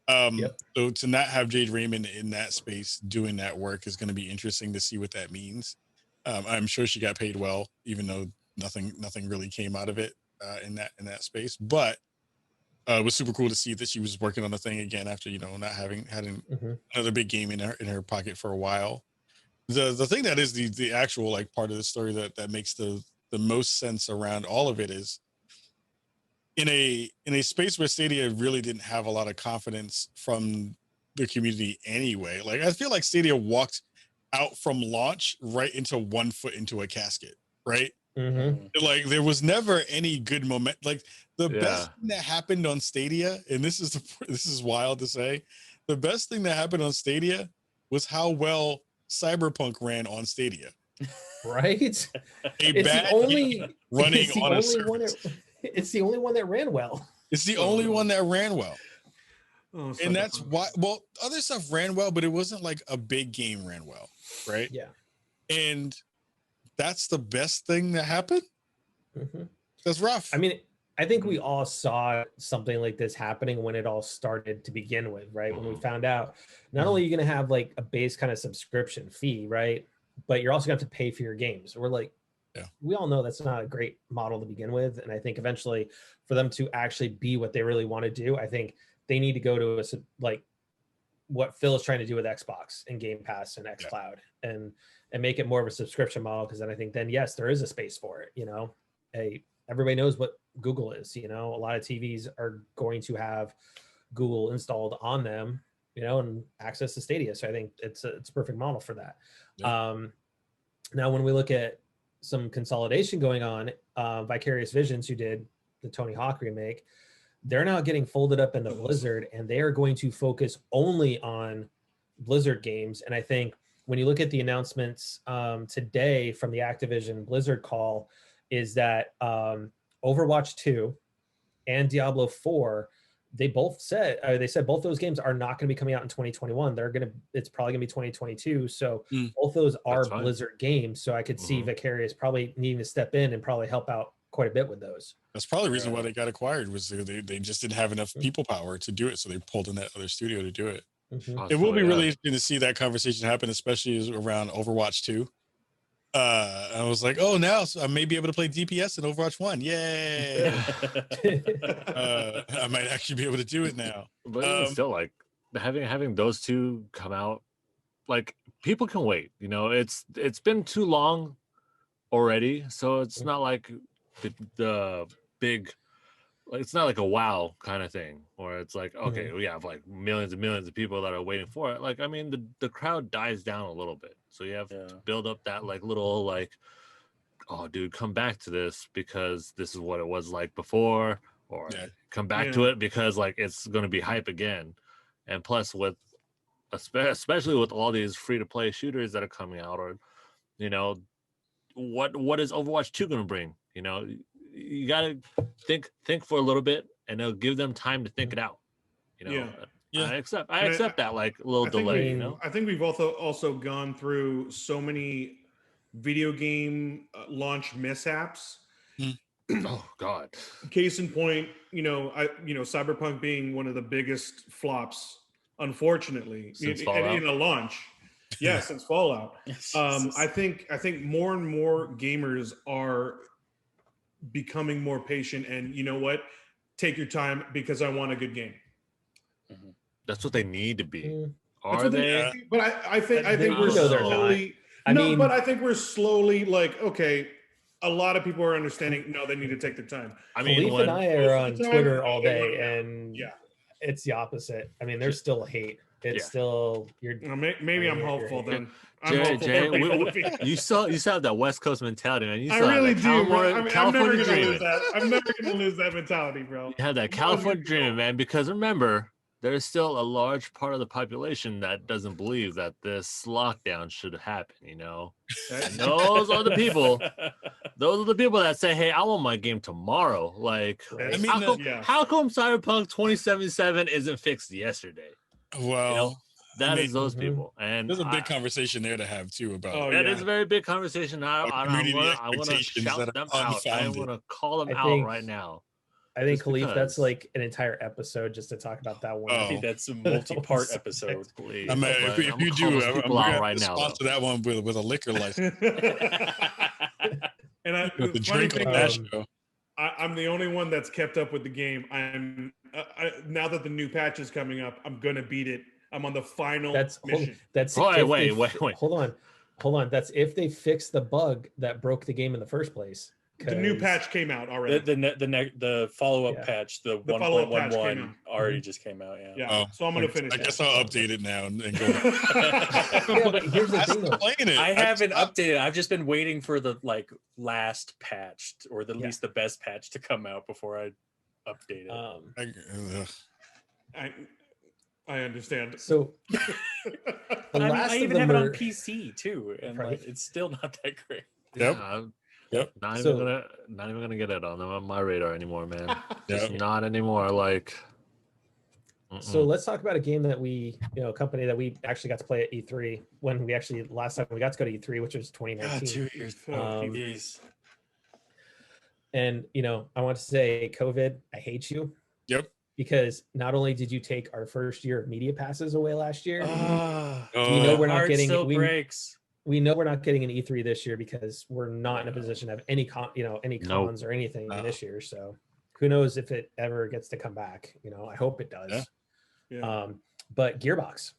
So to not have Jade Raymond in that space doing that work is going to be interesting to see what that means. I'm sure she got paid well, even though nothing really came out of it in that space. But it was super cool to see that she was working on the thing again after, not having another big game in her pocket for a while. The thing that is the actual like part of the story that makes the most sense around all of it is in a space where Stadia really didn't have a lot of confidence from the community anyway. Like I feel like Stadia walked out from launch right into one foot into a casket, right? Like there was never any good moment. Like the best thing that happened on Stadia, and this is wild to say, the best thing that happened on Stadia was how well Cyberpunk ran on Stadia. Right? It's the only one that ran well. It's the only one that ran well. And that's why, other stuff ran well, but it wasn't like a big game ran well, right? Yeah. And that's the best thing that happened. That's rough. I mean, I think we all saw something like this happening when it all started to begin with, right? When we found out, not only are you going to have like a base kind of subscription fee, right? But you're also going to have to pay for your games. We're like, we all know that's not a great model to begin with. And I think eventually for them to actually be what they really want to do, I think they need to go to like what Phil is trying to do with Xbox and Game Pass and xCloud and make it more of a subscription model. Cause then I think yes, there is a space for it. Everybody knows what Google is, a lot of TVs are going to have Google installed on them, and access to Stadia. So I think it's a perfect model for that. Now, when we look at some consolidation going on, Vicarious Visions, who did the Tony Hawk remake, they're now getting folded up into Blizzard, and they are going to focus only on Blizzard games. And I think when you look at the announcements today from the Activision Blizzard call, is that Overwatch 2 and Diablo 4, they said both those games are not going to be coming out in 2021. It's probably going to be 2022. So both those are Blizzard games. So I could see Vicarious probably needing to step in and probably help out quite a bit with those. That's probably the reason why they got acquired, was they just didn't have enough people power to do it. So they pulled in that other studio to do it. It will be really interesting to see that conversation happen, especially around Overwatch 2. I was like, oh, now I may be able to play DPS in Overwatch 1. Yay! I might actually be able to do it now. But even still, like having those two come out, like people can wait. It's been too long already, so it's not like the big. Like, it's not like a WoW kind of thing, where it's like, okay, we have like millions and millions of people that are waiting for it. Like, I mean, the crowd dies down a little bit, so you have to build up that like little like oh, dude, come back to this because this is what it was like before, or Yeah. come back to it because like it's going to be hype again. And plus, with especially with all these free to play shooters that are coming out, or you know, what is Overwatch 2 going to bring? You know, you got to think for a little bit, and it'll give them time to think it out. You know, I accept that like a little delay. You know, I think we've also gone through so many video game launch mishaps. Oh God. Case in point, Cyberpunk being one of the biggest flops, unfortunately, Since in a launch. Yeah, since Fallout. I think more and more gamers are becoming more patient, and you know what? Take your time because I want a good game. That's what they need to be. Are they? But I think we're slowly. But I think we're slowly like, okay, a lot of people are understanding. No, they need to take their time. I mean, Kahlief and I are on Twitter all day, and it's the opposite. I mean, there's still hate. It's still maybe I'm hopeful then. Jay, you still have that West Coast mentality, man. I really do. California dreaming. I'm never gonna lose that mentality, bro. You have that California dreaming, man. Because remember, there's still a large part of the population that doesn't believe that this lockdown should happen. You know, and those are the people. Those are the people that say, "Hey, I want my game tomorrow." Like, how come Cyberpunk 2077 isn't fixed yesterday? Well, that is those people, and there's a big conversation there to have too about. That is a very big conversation. I want to shout them out. I want to call them out right now. I think Kahlief, that's like an entire episode just to talk about that one. I think that's a multi-part episode. Please. I mean, if you do, I'm going to sponsor that one with a liquor license. And the drink on that show. I'm the only one that's kept up with the game. Now that the new patch is coming up, I'm gonna beat it. I'm on the final mission. Wait. Hold on. That's if they fix the bug that broke the game in the first place. The new patch came out already. The follow-up patch, the 1.11 already just came out. Yeah. So I'm gonna finish. I guess I'll update it now and go. But here's the thing, though. I haven't updated. I've just been waiting for the last patch, or at least the best patch to come out before I update it. I understand. So I even have it on PC too, and it's still not that great. Yep. Not even gonna get it on my radar anymore, man. Just not anymore. Like. So let's talk about a game that a company that we actually got to play at E3 when last time we got to go to E3, which was 2019. 2 years. And I want to say, COVID, I hate you. Yep. Because not only did you take our first year of media passes away last year, we know we're not getting breaks. We know we're not getting an E3 this year because we're not in a position to have any cons or anything this year. So who knows if it ever gets to come back? I hope it does. Yeah. But Gearbox,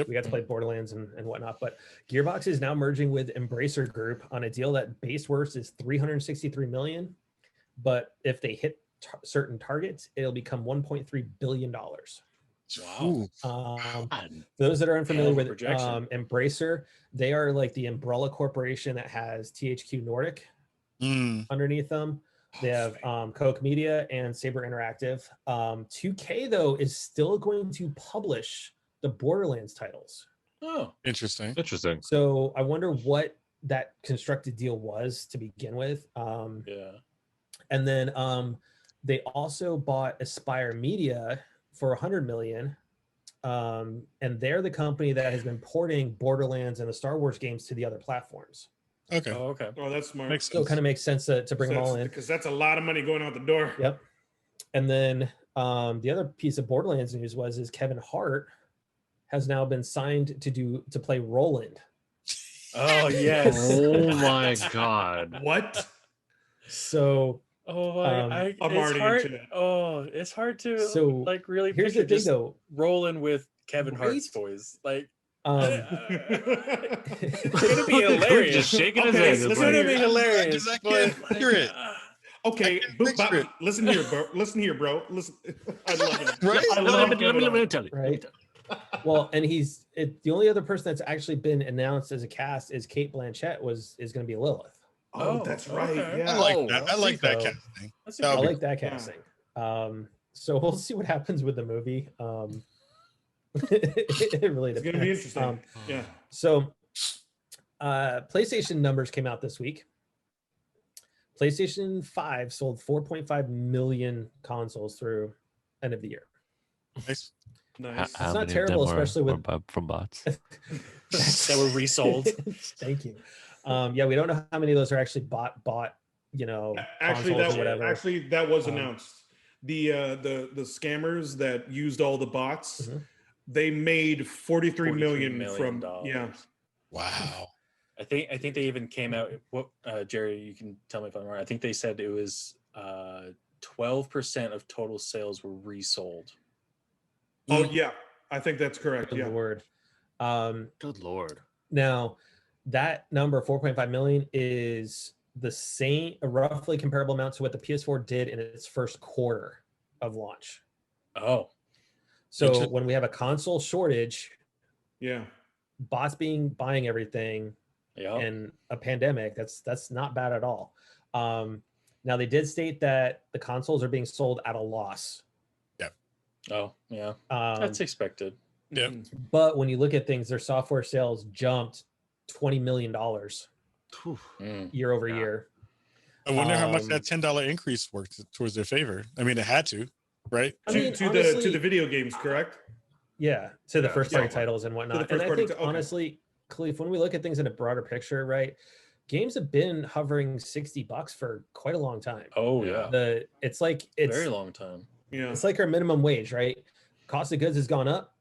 we got to play Borderlands and whatnot. But Gearbox is now merging with Embracer Group on a deal that base worth is $363 million. But if they hit certain targets, it'll become $1.3 billion. Wow. For those that are unfamiliar with Embracer, they are like the umbrella corporation that has THQ Nordic underneath them. They have Koch Media and Saber Interactive. 2K though is still going to publish the Borderlands titles. Oh, interesting. So I wonder what that constructed deal was to begin with. And then they also bought Aspire Media for $100 million, and they're the company that has been porting Borderlands and the Star Wars games to the other platforms. Okay. Oh, that's smart. So it kind of makes sense to bring them all in, because that's a lot of money going out the door. Yep. And then the other piece of Borderlands news is Kevin Hart has now been signed to play Roland. Oh yes. Oh my God. What? So. I'm already into it. Oh, it's hard to really. Here's the thing, though. Rolling with Kevin Hart's voice, it's gonna be hilarious. Just shaking his head. It's gonna be hilarious. I can't hear it. Okay, listen here, bro. Listen. I love it. Right? Let me tell you. Right. Well, and the only other person that's actually been announced as a cast is Kate Blanchett is going to be Lilith. Oh, that's right. okay. Yeah. I like that. I like that So- casting. That's a That I would be like that casting. So we'll see what happens with the movie. It really It's depends. gonna be interesting. Yeah. So PlayStation numbers came out this week. PlayStation 5 sold 4.5 million consoles through end of the year. nice. Nice. It's not terrible, especially with from bots. that were resold. Thank you. Yeah, we don't know how many of those are actually bought, Actually, consoles or whatever. that was Um, announced. The scammers that used all the bots, Mhm. they made 43 million from $43 Wow. I think they even came out. What Jerry, you can tell me if I'm wrong. I think they said it was 12% of total sales were resold. Oh yeah, I think that's correct. Good Yeah. Lord. Good Lord. Now, that number, 4.5 million, is the same, a roughly comparable amount to what the PS4 did in its first quarter of launch. Oh, So Interesting. when we have a console shortage, Yeah. bots buying everything, yeah. and a pandemic, that's not bad at all. Now they did state that the consoles are being sold at a loss. Oh, yeah. Um, That's expected. Yep. Mhm. but when you look at things, their software sales jumped $20 million Whew. year over Yeah. year. I wonder how much Um, that $10 increase worked towards their favor. I mean, it had to, right? I mean, to honestly, the video games, correct? yeah, to the Yeah, first party somewhat. titles and whatnot. first And I party think okay. honestly, Kahlief, when we look at things in a broader picture, right, games have been hovering $60 for quite a long time. Oh, Yeah. yeah. It's Very long time. Yeah. it's like our minimum wage, right? Cost of goods has gone up.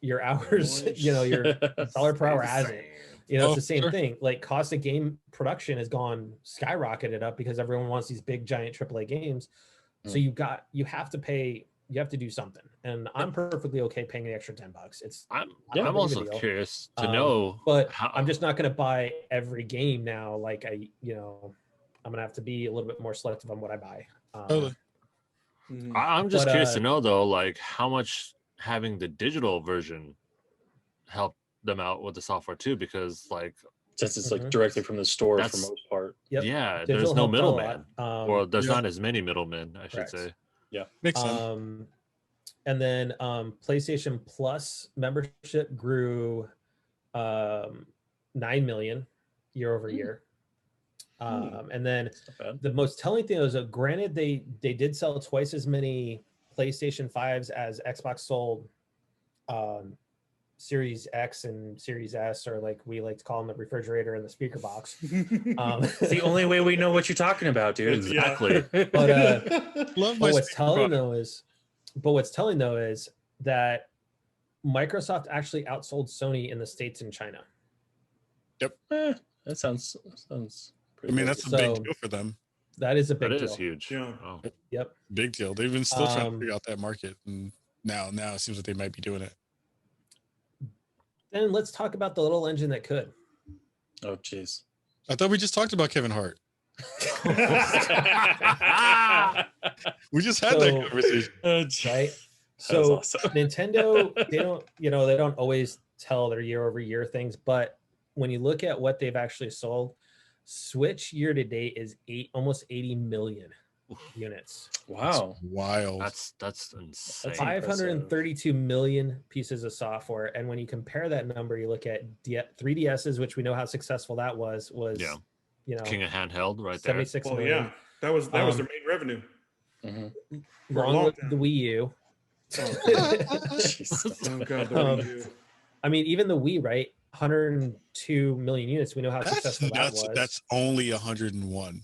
Your hours, your dollar per hour hasn't. It's the same sure. thing. Like cost of game production has gone skyrocketed up because everyone wants these big giant AAA games. So you have to do something. And I'm perfectly okay paying the extra $10. I'm not a big of a also deal. curious to know, But how, I'm just not going to buy every game now. Like I'm gonna have to be a little bit more selective on what I buy. Totally. Mhm. I'm just but, curious to know though, like how much having the digital version helped them out with the software too, because like Since it's like Mhm. directly from the store for That's- most part. Yep. yeah, Digital there's no helped out a lot. middleman, or there's Yeah. not as many middlemen, I should Correct. say. Makes sense. And then PlayStation Plus membership grew 9 million year over year. And then That's not bad. the most telling thing is that granted they did sell twice as many PlayStation 5s as Xbox sold Series X and Series S, or like we like to call them, the refrigerator and the speaker box. It's the only way we know what you're talking about, dude. Exactly. But Love my But what's speaker telling box. though is that Microsoft actually outsold Sony in the States and China. That sounds I pretty mean, good. that's a So- big deal for them. That is a big That deal. is huge. Yeah. Oh. Yep. Big deal. They've been still trying to Um, figure out that market, and now it seems like they might be doing it. And let's talk about the little engine that could. Oh, jeez. I thought we just talked about Kevin Hart. We just had that So- conversation. Right? That was So awesome. Nintendo, they don't always tell their year over year things, but when you look at what they've actually sold, Switch year to date is almost 80 million units. Wow. Wild. That's insane. That's impressive. 532 million pieces of software. And when you compare that number, you look at 3DSs, which we know how successful that was Yeah. King of handheld right there. 76 Well, million. yeah, that was their main revenue. Mhm. For a Along long with time. the Wii U. Jesus. Oh god, the Um, Wii U. I mean, even the Wii, right? 102 million units. We know how That's successful that nuts. was. That's only 101.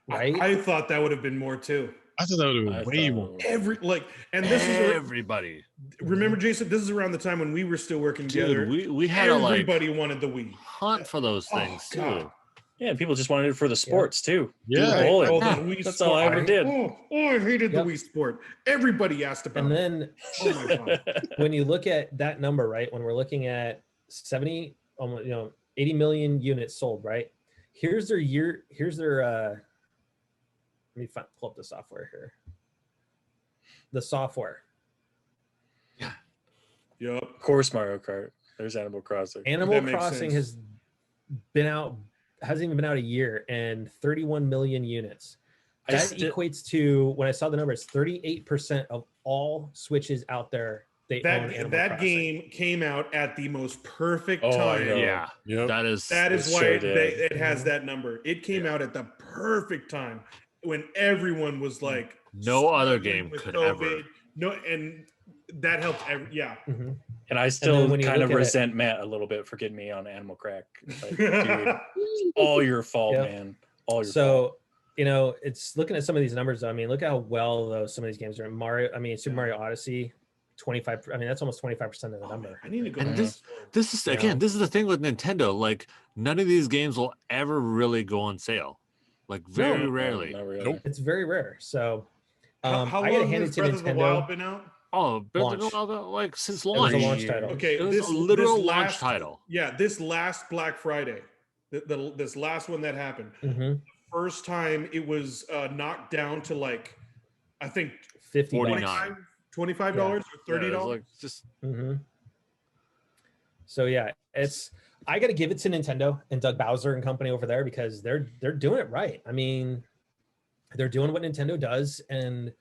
right. I thought that would have been more too. I thought that would have I been way more. thought- And this is Everybody. remember, Jason, this is around the time when we were still working together. Dude, we had to like Everybody wanted the Wii. hunt for those Oh, things God. too. Yeah, people just wanted it for the sports too. Yeah. Dude, bowling. Oh, the Yeah. Wii That's Sport. all I ever did. I hated Yep. the Wii Sport. Everybody asked about And it. then Oh my god. when you look at that number, right? When we're looking at 80 million units sold, right? Here's their let me pull up the software here. The software. Yup. Of course, Mario Kart. There's Animal Crossing. Animal That makes Crossing sense. has been out hasn't even been out a year, and 31 million units. That equates to, when I saw the numbers, 38% of all Switches out there. That game came out at the most perfect time. Yeah, Yep. That is why it has that number. It came out at the perfect time when everyone was like, no other game could ever. No, and that helped. And I still kind of resent Matt a little bit for getting me on Animal Crack. Like, dude, all your fault, man. All your fault. You know, it's looking at some of these numbers. I mean, look at how well some of these games are. Super Mario Odyssey, 25. I mean, that's almost 25% of the number. I need to go. And this is again, this is the thing with Nintendo. Like, none of these games will ever really go on sale. Like, very rarely. Nope. It's very rare. So, how long has Breath of the Wild been out? Oh, Breath of the Wild, like since launch. It was a launch title. Okay, it was a literal launch title. Yeah, this last Black Friday, this last one that happened. First time it was knocked down to like, I think $50, $25 or $30. Like just. So yeah, I got to give it to Nintendo and Doug Bowser and company over there, because they're doing it right. I mean, they're doing what Nintendo does, and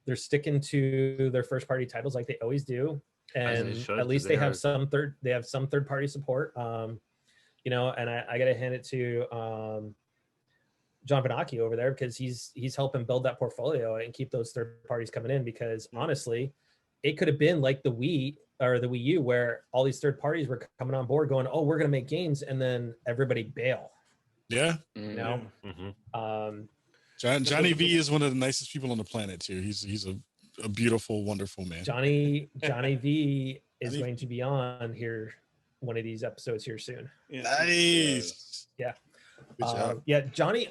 they're sticking to their first party titles like they always do. And at least they have some third party support. You know, and I got to hand it to John Benaki over there, because he's helping build that portfolio and keep those third parties coming in, because honestly, it could have been like the Wii or the Wii U, where all these third parties were coming on board going, oh, we're going to make games, and then everybody bail. Yeah. You know? Johnny V is one of the nicest people on the planet too. He's a beautiful, wonderful man. Johnny V is going to be on here one of these episodes here soon. Nice. Yeah. Good job. Yeah, Johnny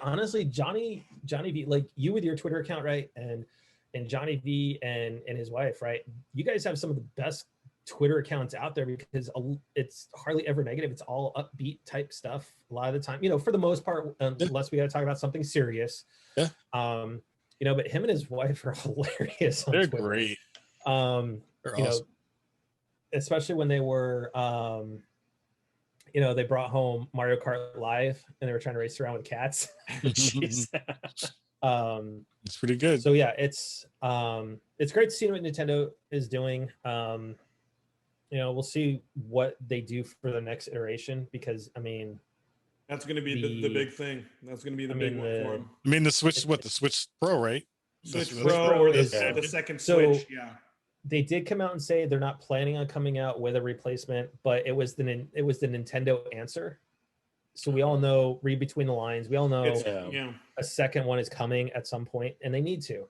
V, like you with your Twitter account, right? And Johnny V and his wife, right? You guys have some of the best Twitter accounts out there, because it's hardly ever negative. It's all upbeat type stuff a lot of the time, you know, for the most part, unless we got to talk about something serious. Yeah. You know, but him and his wife are hilarious on They're Twitter. great. They're awesome. Know, especially when they were you know, they brought home Mario Kart Live and they were trying to race around with cats. It's pretty good. So yeah, it's great to see what Nintendo is doing. You know, we'll see what they do for the next iteration, because I mean, that's going to be the big thing. That's going to be the big one for them. I mean, the Switch, the Switch Pro, right? Switch Pro or the second Switch, yeah. They did come out and say they're not planning on coming out with a replacement, but it was the Nintendo answer. So we all know, read between the lines. We all know a second one is coming at some point, and they need to.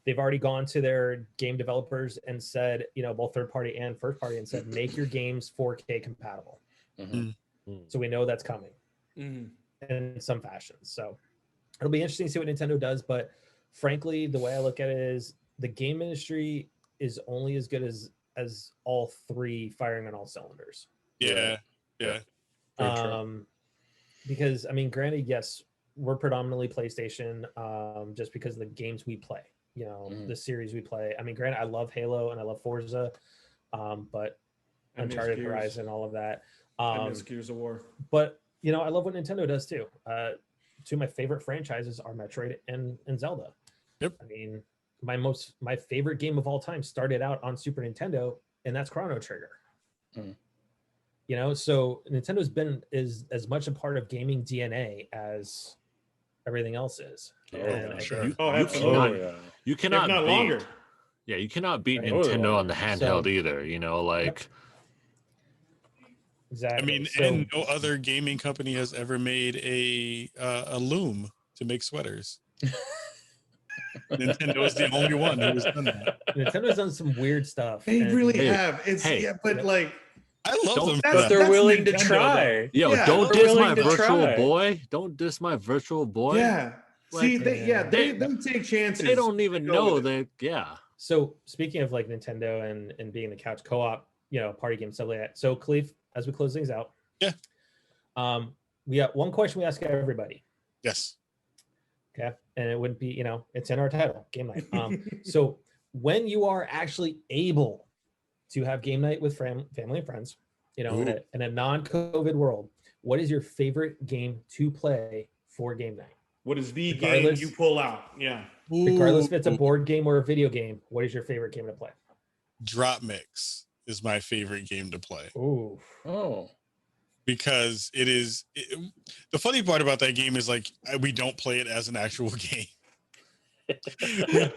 They've already gone to their game developers and said, you know, both third party and first party, and said, make your games 4K compatible. So we know that's coming in some fashion. So it'll be interesting to see what Nintendo does. But frankly, the way I look at it is the game industry is only as good as all three firing on all cylinders. Yeah. Because I mean, granted, yes, we're predominantly PlayStation, just because of the games we play, you know, the series we play. I mean, granted, I love Halo and I love Forza, but Uncharted, Horizon, all of that. I miss Gears of War. But you know, I love what Nintendo does too. Two of my favorite franchises are Metroid and Zelda. Yep. I mean, my favorite game of all time started out on Super Nintendo, and that's Chrono Trigger. You know, so Nintendo's is as much a part of gaming DNA as everything else is. You cannot beat longer. Yeah, you cannot beat Nintendo on the handheld either. You know, like. Exactly. I mean, and no other gaming company has ever made a loom to make sweaters. Nintendo is the only one who has done that. Nintendo's done some weird stuff. They really have. Like, I love them, but they're willing to try. Don't diss my virtual boy. Don't diss my virtual boy. Yeah. See, they take chances. They don't even know that. Yeah. So speaking of like Nintendo and being the couch co-op, you know, party game stuff like that. So Kahlief, as we close things out, we got one question we ask everybody. Yes. Okay, and it wouldn't be, you know, it's in our title, game night. So when you are actually able to have game night with family and friends, you know, in a non-COVID world, what is your favorite game to play for game night? What is the game Regardless- you pull out? Yeah. Regardless if it's a Ooh, board game or a video game, what is your favorite game to play? Drop Mix is my favorite game to play Ooh. Oh, because the funny part about that game is like we don't play it as an actual game. We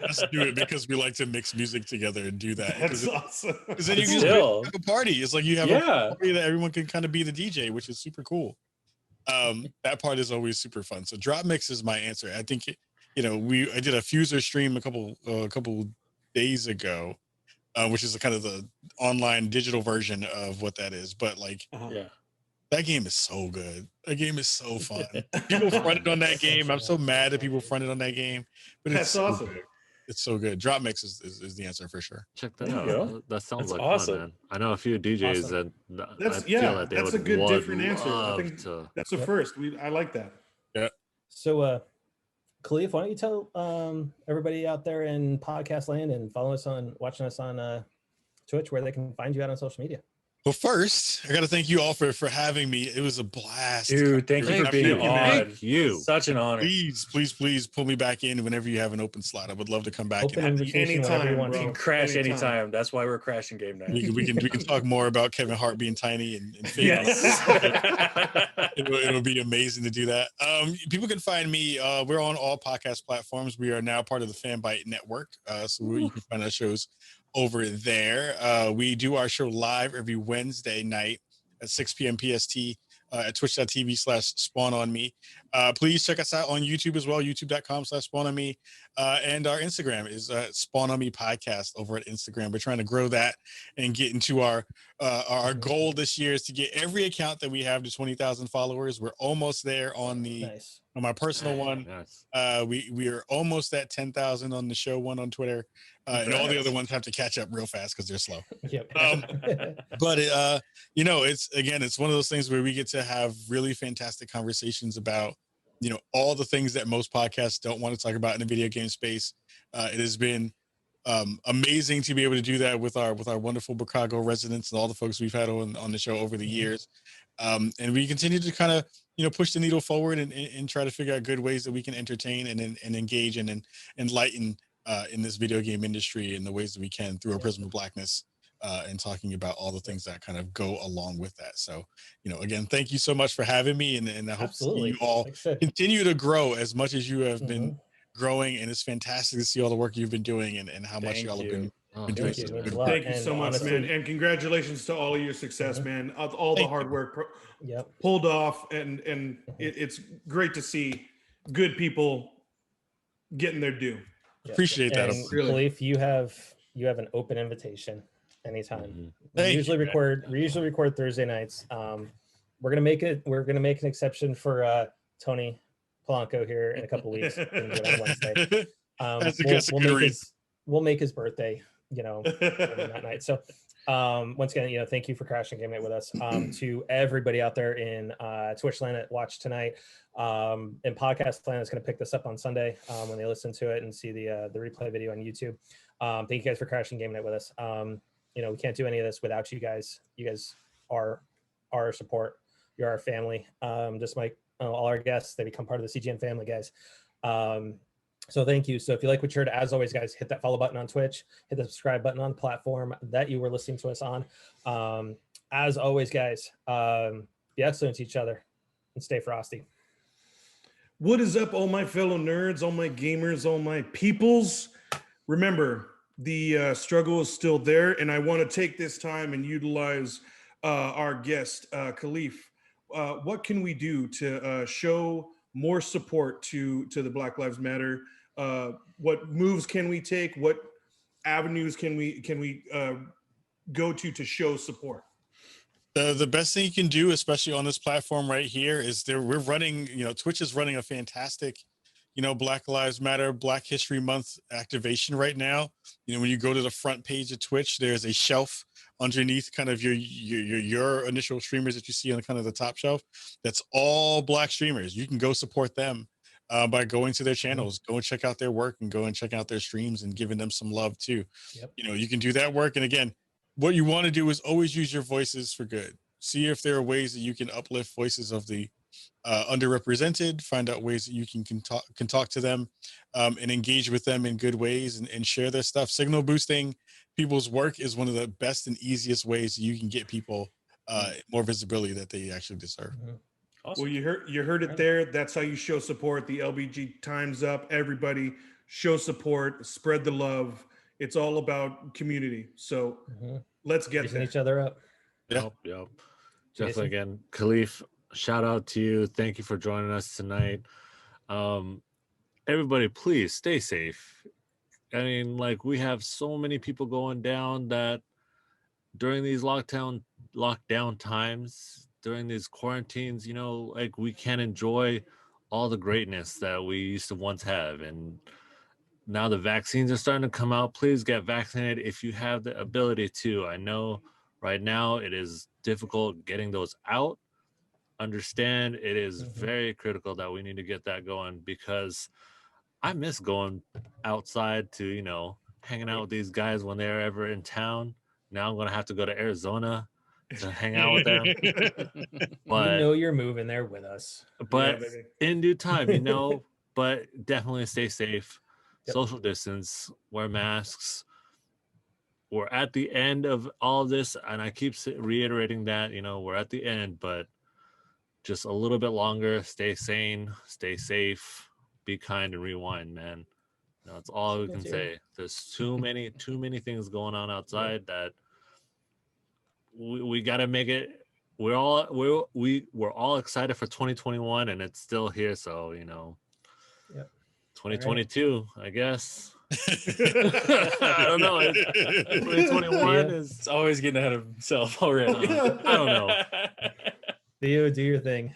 just do it because we like to mix music together and do that. That's awesome. Because then you can Still. just have a party. It's like you have a party that everyone can kind of be the DJ, which is super cool. That part is always super fun. So Drop Mix is my answer. I think I did a Fuser stream a couple days ago, which is kind of the online digital version of what that is. But like, yeah. that game is so good. That game is so fun. People fronted on that game. I'm so mad that people fronted on that game. But That's it's so awesome. good. It's so good. Drop Mix is the answer for sure. Check that There you out. go. That sounds That's like awesome. fun, man. I know a few DJs Awesome. that That's I feel that they that's would a good would different answer. I love think to. that's the first. I like that. So, Kahlief, why don't you tell everybody out there in podcast land and watching us on Twitch where they can find you out on social media? Well, first, I got to thank you all for having me. It was a blast. Dude, thank you for Thank being you, on. man. Thank you. Such an honor. Please pull me back in whenever you have an open slot. I would love to come back. Open And invitation whenever you anytime, want bro. We to. can crash Anytime. anytime. That's why we're crashing game night. we can talk more about Kevin Hart being tiny and Yes. it'll be amazing to do that. People can find me. We're on all podcast platforms. We are now part of the Fanbyte network. You can find our shows over there. We do our show live every Wednesday night at 6 p.m. PST at twitch.tv/spawnonme. Please check us out on YouTube as well, youtube.com/spawnonme. And our Instagram is spawnonme podcast over at Instagram. We're trying to grow that and get into our goal this year is to get every account that we have to 20,000 followers. We're almost there on Nice. on my personal one. Nice. We are almost at 10,000 on the show one on Twitter, and all the other ones have to catch up real fast because they're slow. Yep. But it's one of those things where we get to have really fantastic conversations about all the things that most podcasts don't want to talk about in the video game space. It has been amazing to be able to do that with our wonderful Brookago residents and all the folks we've had on the show over the years. And we continue to kind of push the needle forward and try to figure out good ways that we can entertain and engage and enlighten in this video game industry in the ways that we can through a prism of blackness, and talking about all the things that kind of go along with that. So, again, thank you so much for having me, and I hope to see you all Like I said, continue to grow as much as you have been growing, and it's fantastic to see all the work you've been doing and how much y'all have been doing. Thank you. such It means good a lot. Thank you And so much, honestly- man. And congratulations to all of your success, man. All the Thank hard work Yep. pulled off, and it's great to see good people getting their due. Yep. Appreciate that. And Really. Kahlief, you have an open invitation anytime. Mhm. We Thank usually you, man. record Thursday nights. We're gonna make an exception for Tony Polanco here in a couple weeks. We're gonna do it on Wednesday. That's a good reason. We'll make his birthday, that night. So once again, thank you for crashing game night with us. To everybody out there in Twitch land that watched tonight, and podcast land is going to pick this up on Sunday when they listen to it and see the replay video on YouTube. Thank you guys for crashing game night with us. We can't do any of this without you guys. You guys are our support. You're our family. Just like all our guests, they become part of the CGN family, guys. So thank you. So if you like what you heard, as always, guys, hit that follow button on Twitch, hit the subscribe button on the platform that you were listening to us on. As always, guys, be excellent to each other and stay frosty. What is up, all my fellow nerds, all my gamers, all my peoples? Remember, the struggle is still there, and I want to take this time and utilize our guest, Kahlief. What can we do to show more support to the Black Lives Matter? What moves can we take? What avenues can we go to show support? The best thing you can do, especially on this platform right here, is we're running, Twitch is running a fantastic, Black Lives Matter, Black History Month activation right now. When you go to the front page of Twitch, there's a shelf underneath kind of your initial streamers that you see on kind of the top shelf. That's all Black streamers. You can go support them by going to their channels, go and check out their work, and go and check out their streams and giving them some love too. Yep. You can do that work. And again, what you want to do is always use your voices for good. see if there are ways that you can uplift voices of the underrepresented, find out ways that you can talk to them, and engage with them in good ways, and share their stuff. Signal boosting people's work is one of the best and easiest ways you can get people more visibility that they actually deserve. Awesome. Well, you heard it there. That's how you show support. The LBG Time's Up. Everybody show support, spread the love. It's all about community. So let's get Raising there. each other up. Yeah. Yep. Jason? Definitely. Again, Kahlief, shout out to you. Thank you for joining us tonight. Everybody, please stay safe. I mean, like, we have so many people going down that during these lockdown times, during these quarantines, you know, like, we can't enjoy all the greatness that we used to once have. And now the vaccines are starting to come out. Please get vaccinated if you have the ability to. I know right now it is difficult getting those out. Understand it is very critical that we need to get that going, because I miss going outside to, you know, hanging out with these guys when they're ever in town. Now I'm going to have to go to Arizona to hang out with them. But you know you're moving there with us. But Yeah, baby. in due time, you know, but definitely stay safe, Yep. social distance, wear masks. We're at the end of all this, and I keep reiterating that, you know, we're at the end, but just a little bit longer. Stay sane, stay safe, be kind, and rewind, man. You know, that's all we can say. There's too many things going on outside that we got to make it. We're all excited for 2021, and it's still here. So, you know, 2022, I guess. I don't know. 2021 it's always getting ahead of himself already. I don't know. Theo, do your thing.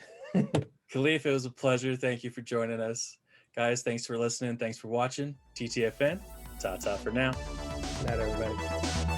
Kahlief, it was a pleasure. Thank you for joining us. Guys, thanks for listening. Thanks for watching. TTFN. Ta-ta for now. Good night, everybody.